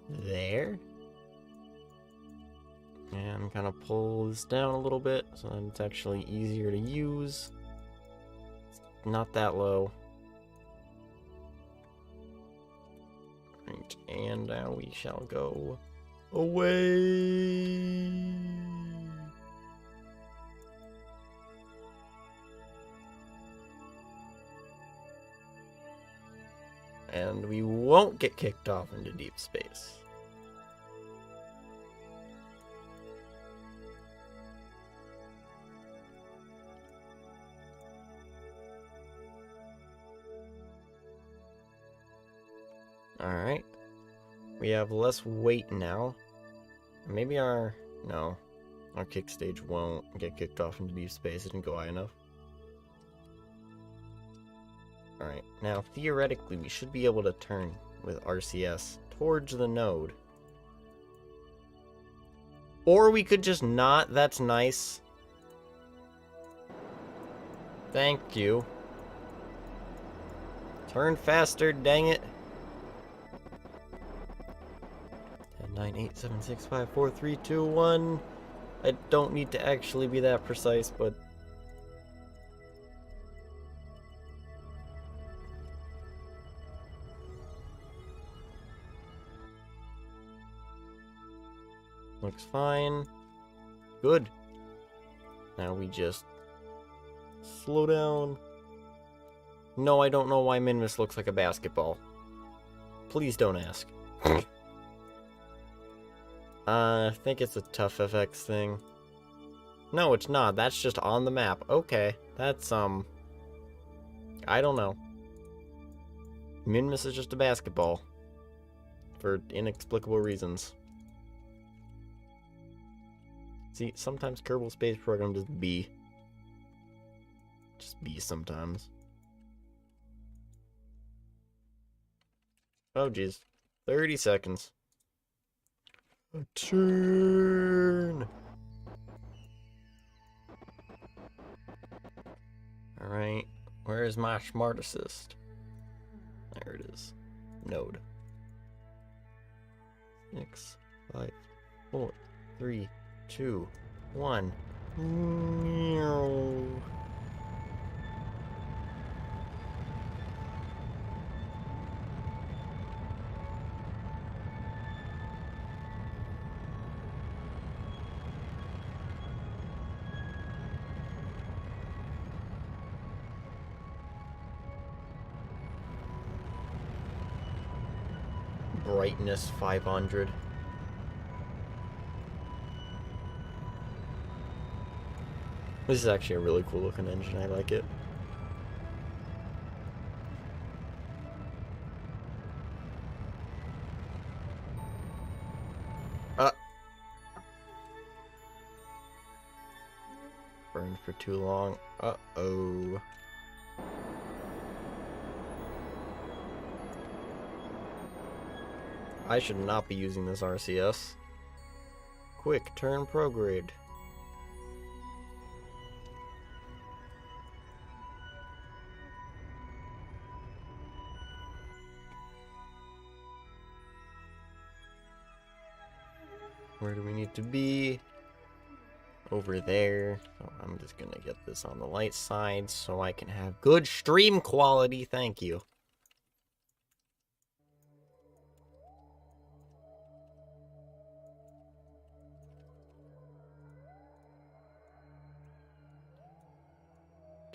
there. And kind of pull this down a little bit so that it's actually easier to use. It's not that low. Right, and now we shall go away. And we won't get kicked off into deep space. Alright. We have less weight now. Maybe our kick stage won't get kicked off into deep space. It didn't go high enough. Alright, now theoretically we should be able to turn with RCS towards the node. Or we could just not. That's nice. Thank you. Turn faster, dang it. 10, 9, 8, 7, 6, 5, 4, 3, 2, 1. I don't need to actually be that precise, but looks fine. Good. Now we just slow down. No, I don't know why Minmus looks like a basketball. Please don't ask. I think it's a tough FX thing. No, it's not. That's just on the map. Okay. That's, I don't know. Minmus is just a basketball. For inexplicable reasons. See, sometimes Kerbal Space Program just be. Just be sometimes. Oh, jeez. 30 seconds. Turn. Alright. Where is my smart assist? There it is. Node. 6, 5, 4, 3, 2, 1. Brightness 500. This is actually a really cool looking engine. I like it. Burned for too long. Uh-oh. I should not be using this RCS. Quick, turn prograde. Where do we need to be? Over there. So I'm just gonna get this on the light side so I can have good stream quality. Thank you.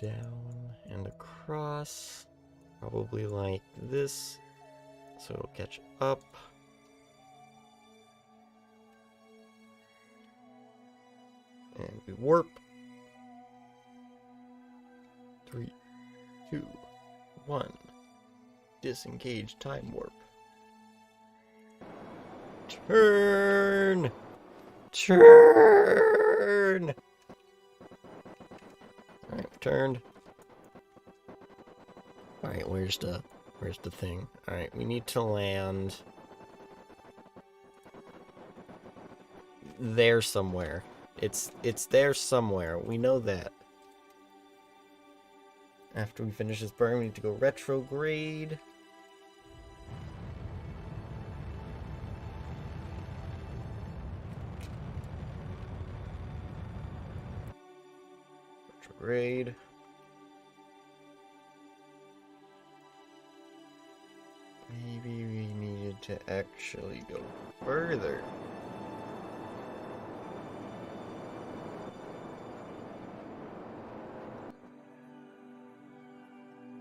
Down and across. Probably like this. So it'll catch up. And we warp. 3, 2, 1. Disengage time warp. Turn! Turn! Alright, turned. Alright, where's the thing? Alright, we need to land there somewhere. It's there somewhere. We know that. After we finish this burn, we need to go retrograde. Retrograde. Maybe we needed to actually go further.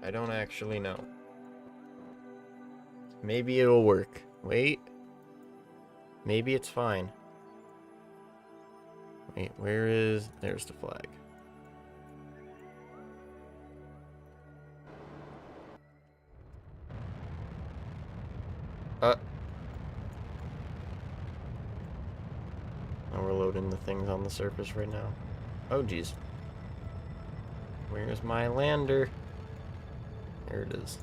I don't actually know. Maybe it'll work. Wait. Maybe it's fine. Wait, where is... There's the flag. Now we're loading the things on the surface right now. Oh, geez. Where's my lander? There it is.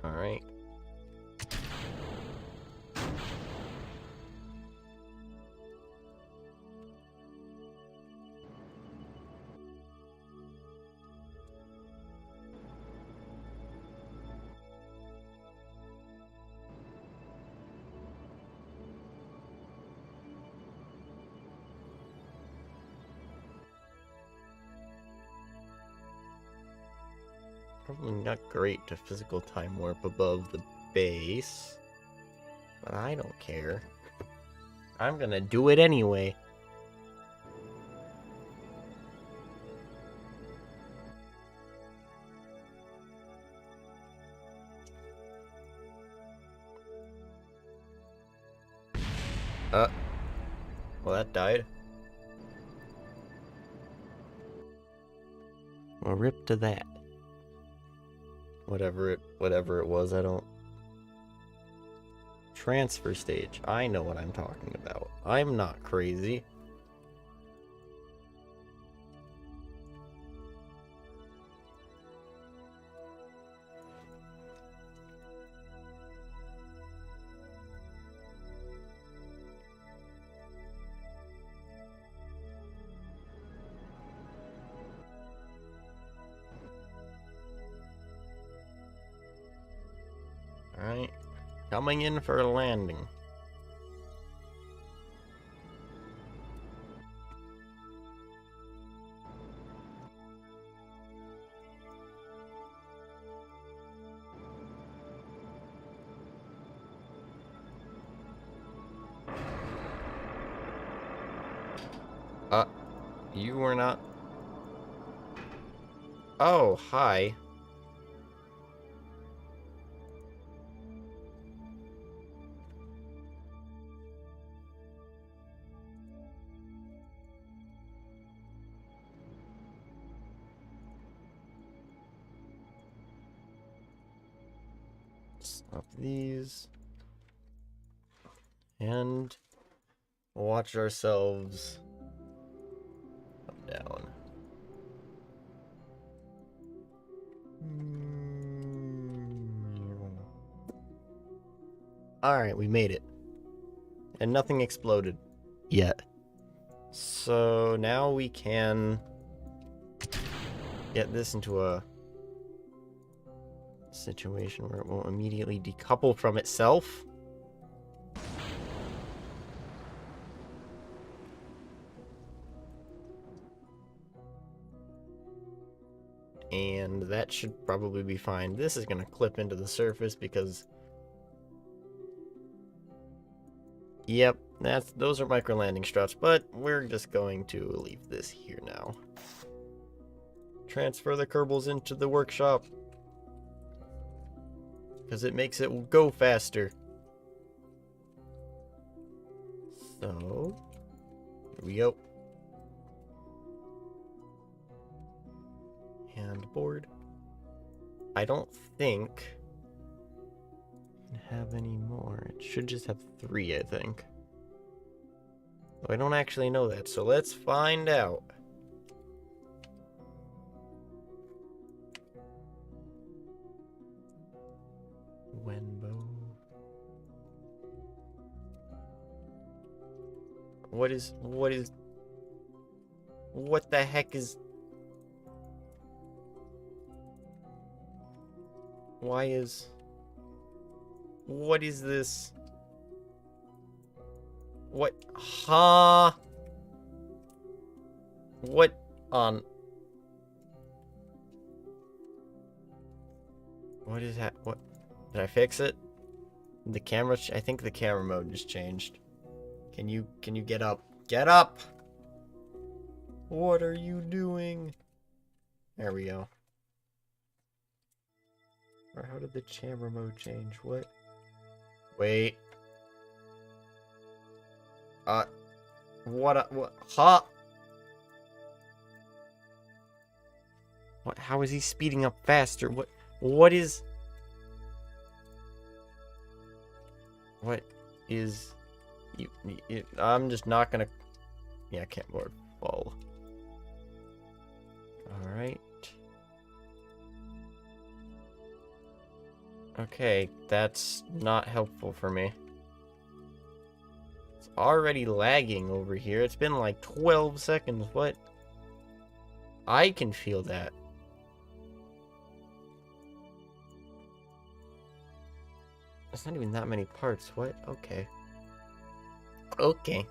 All right. Probably not great to physical time warp above the base, but I don't care. I'm gonna do it anyway. Well, that died. Well, rip to that. Whatever it was, I don't Transfer stage. I know what I'm talking about. I'm not crazy. Alright. Coming in for a landing. You were not... Oh, hi. Stop these. And watch ourselves come down. Alright, we made it. And nothing exploded yet. So now we can get this into a situation where it won't immediately decouple from itself. And that should probably be fine. This is going to clip into the surface because... Yep, those are micro landing struts, but we're just going to leave this here now. Transfer the Kerbals into the workshop. Because it makes it go faster. So, here we go. And board. I don't think I have any more. It should just have 3, I think. I don't actually know that, so let's find out. Wenbo. What the heck is... What is this? What? Huh? What on... What is that? What? Did I fix it? The camera... I think the camera mode just changed. Can you get up? Get up! What are you doing? There we go. Or how did the camera mode change? What? Wait. What? Huh? What? How is he speeding up faster? What is... What is... I'm just not gonna... Yeah, I can't board fall. Alright. Okay, that's not helpful for me. It's already lagging over here. It's been like 12 seconds. What? I can feel that. It's not even that many parts. What? Okay. Okay.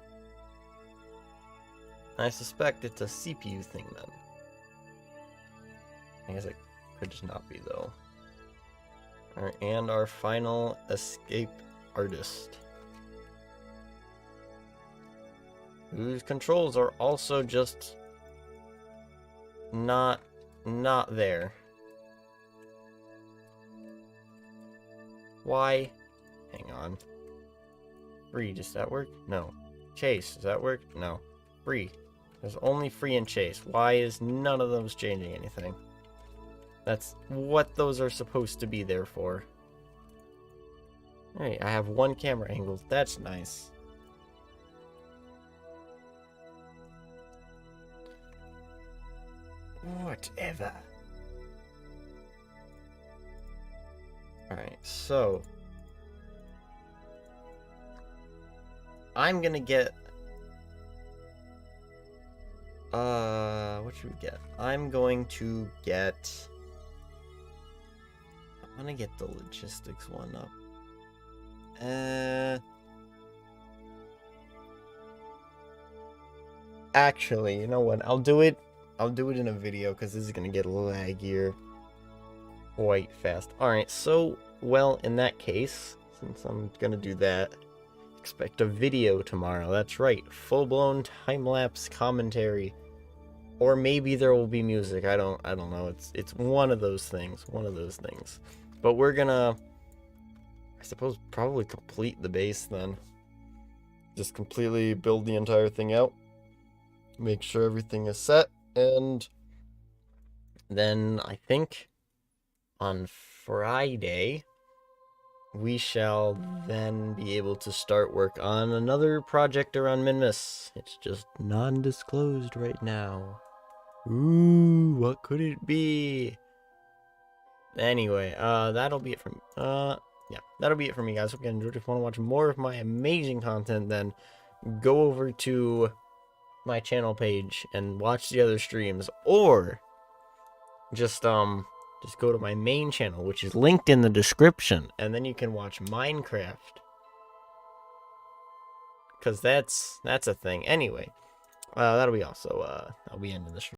I suspect it's a CPU thing then. I guess it could just not be though. Alright, and our final escape artist, whose controls are also just not there. Why? Hang on. Free, does that work? No. Chase, does that work? No. Free. There's only free and chase. Why is none of those changing anything? That's what those are supposed to be there for. Alright, I have 1 camera angle. That's nice. Whatever. Alright, so I'm gonna get what should we get? I'm gonna get the logistics one up. Actually, you know what? I'll do it in a video because this is gonna get laggier quite fast. Alright, so, well, in that case, since I'm gonna do that, expect a video tomorrow. That's right, full-blown time-lapse commentary. Or maybe there will be music. I don't know. It's one of those things. But we're gonna, I suppose, probably complete the base then. Just completely build the entire thing out. Make sure everything is set, and then I think on Friday we shall then be able to start work on another project around Minmus. It's just non-disclosed right now. Ooh, what could it be? Anyway, that'll be it from yeah, that'll be it for me, guys. Hope you enjoyed. If you want to watch more of my amazing content, then go over to my channel page and watch the other streams, or just go to my main channel, which is linked in the description, and then you can watch Minecraft, because that's a thing. Anyway, that'll be also I'll be ending the stream.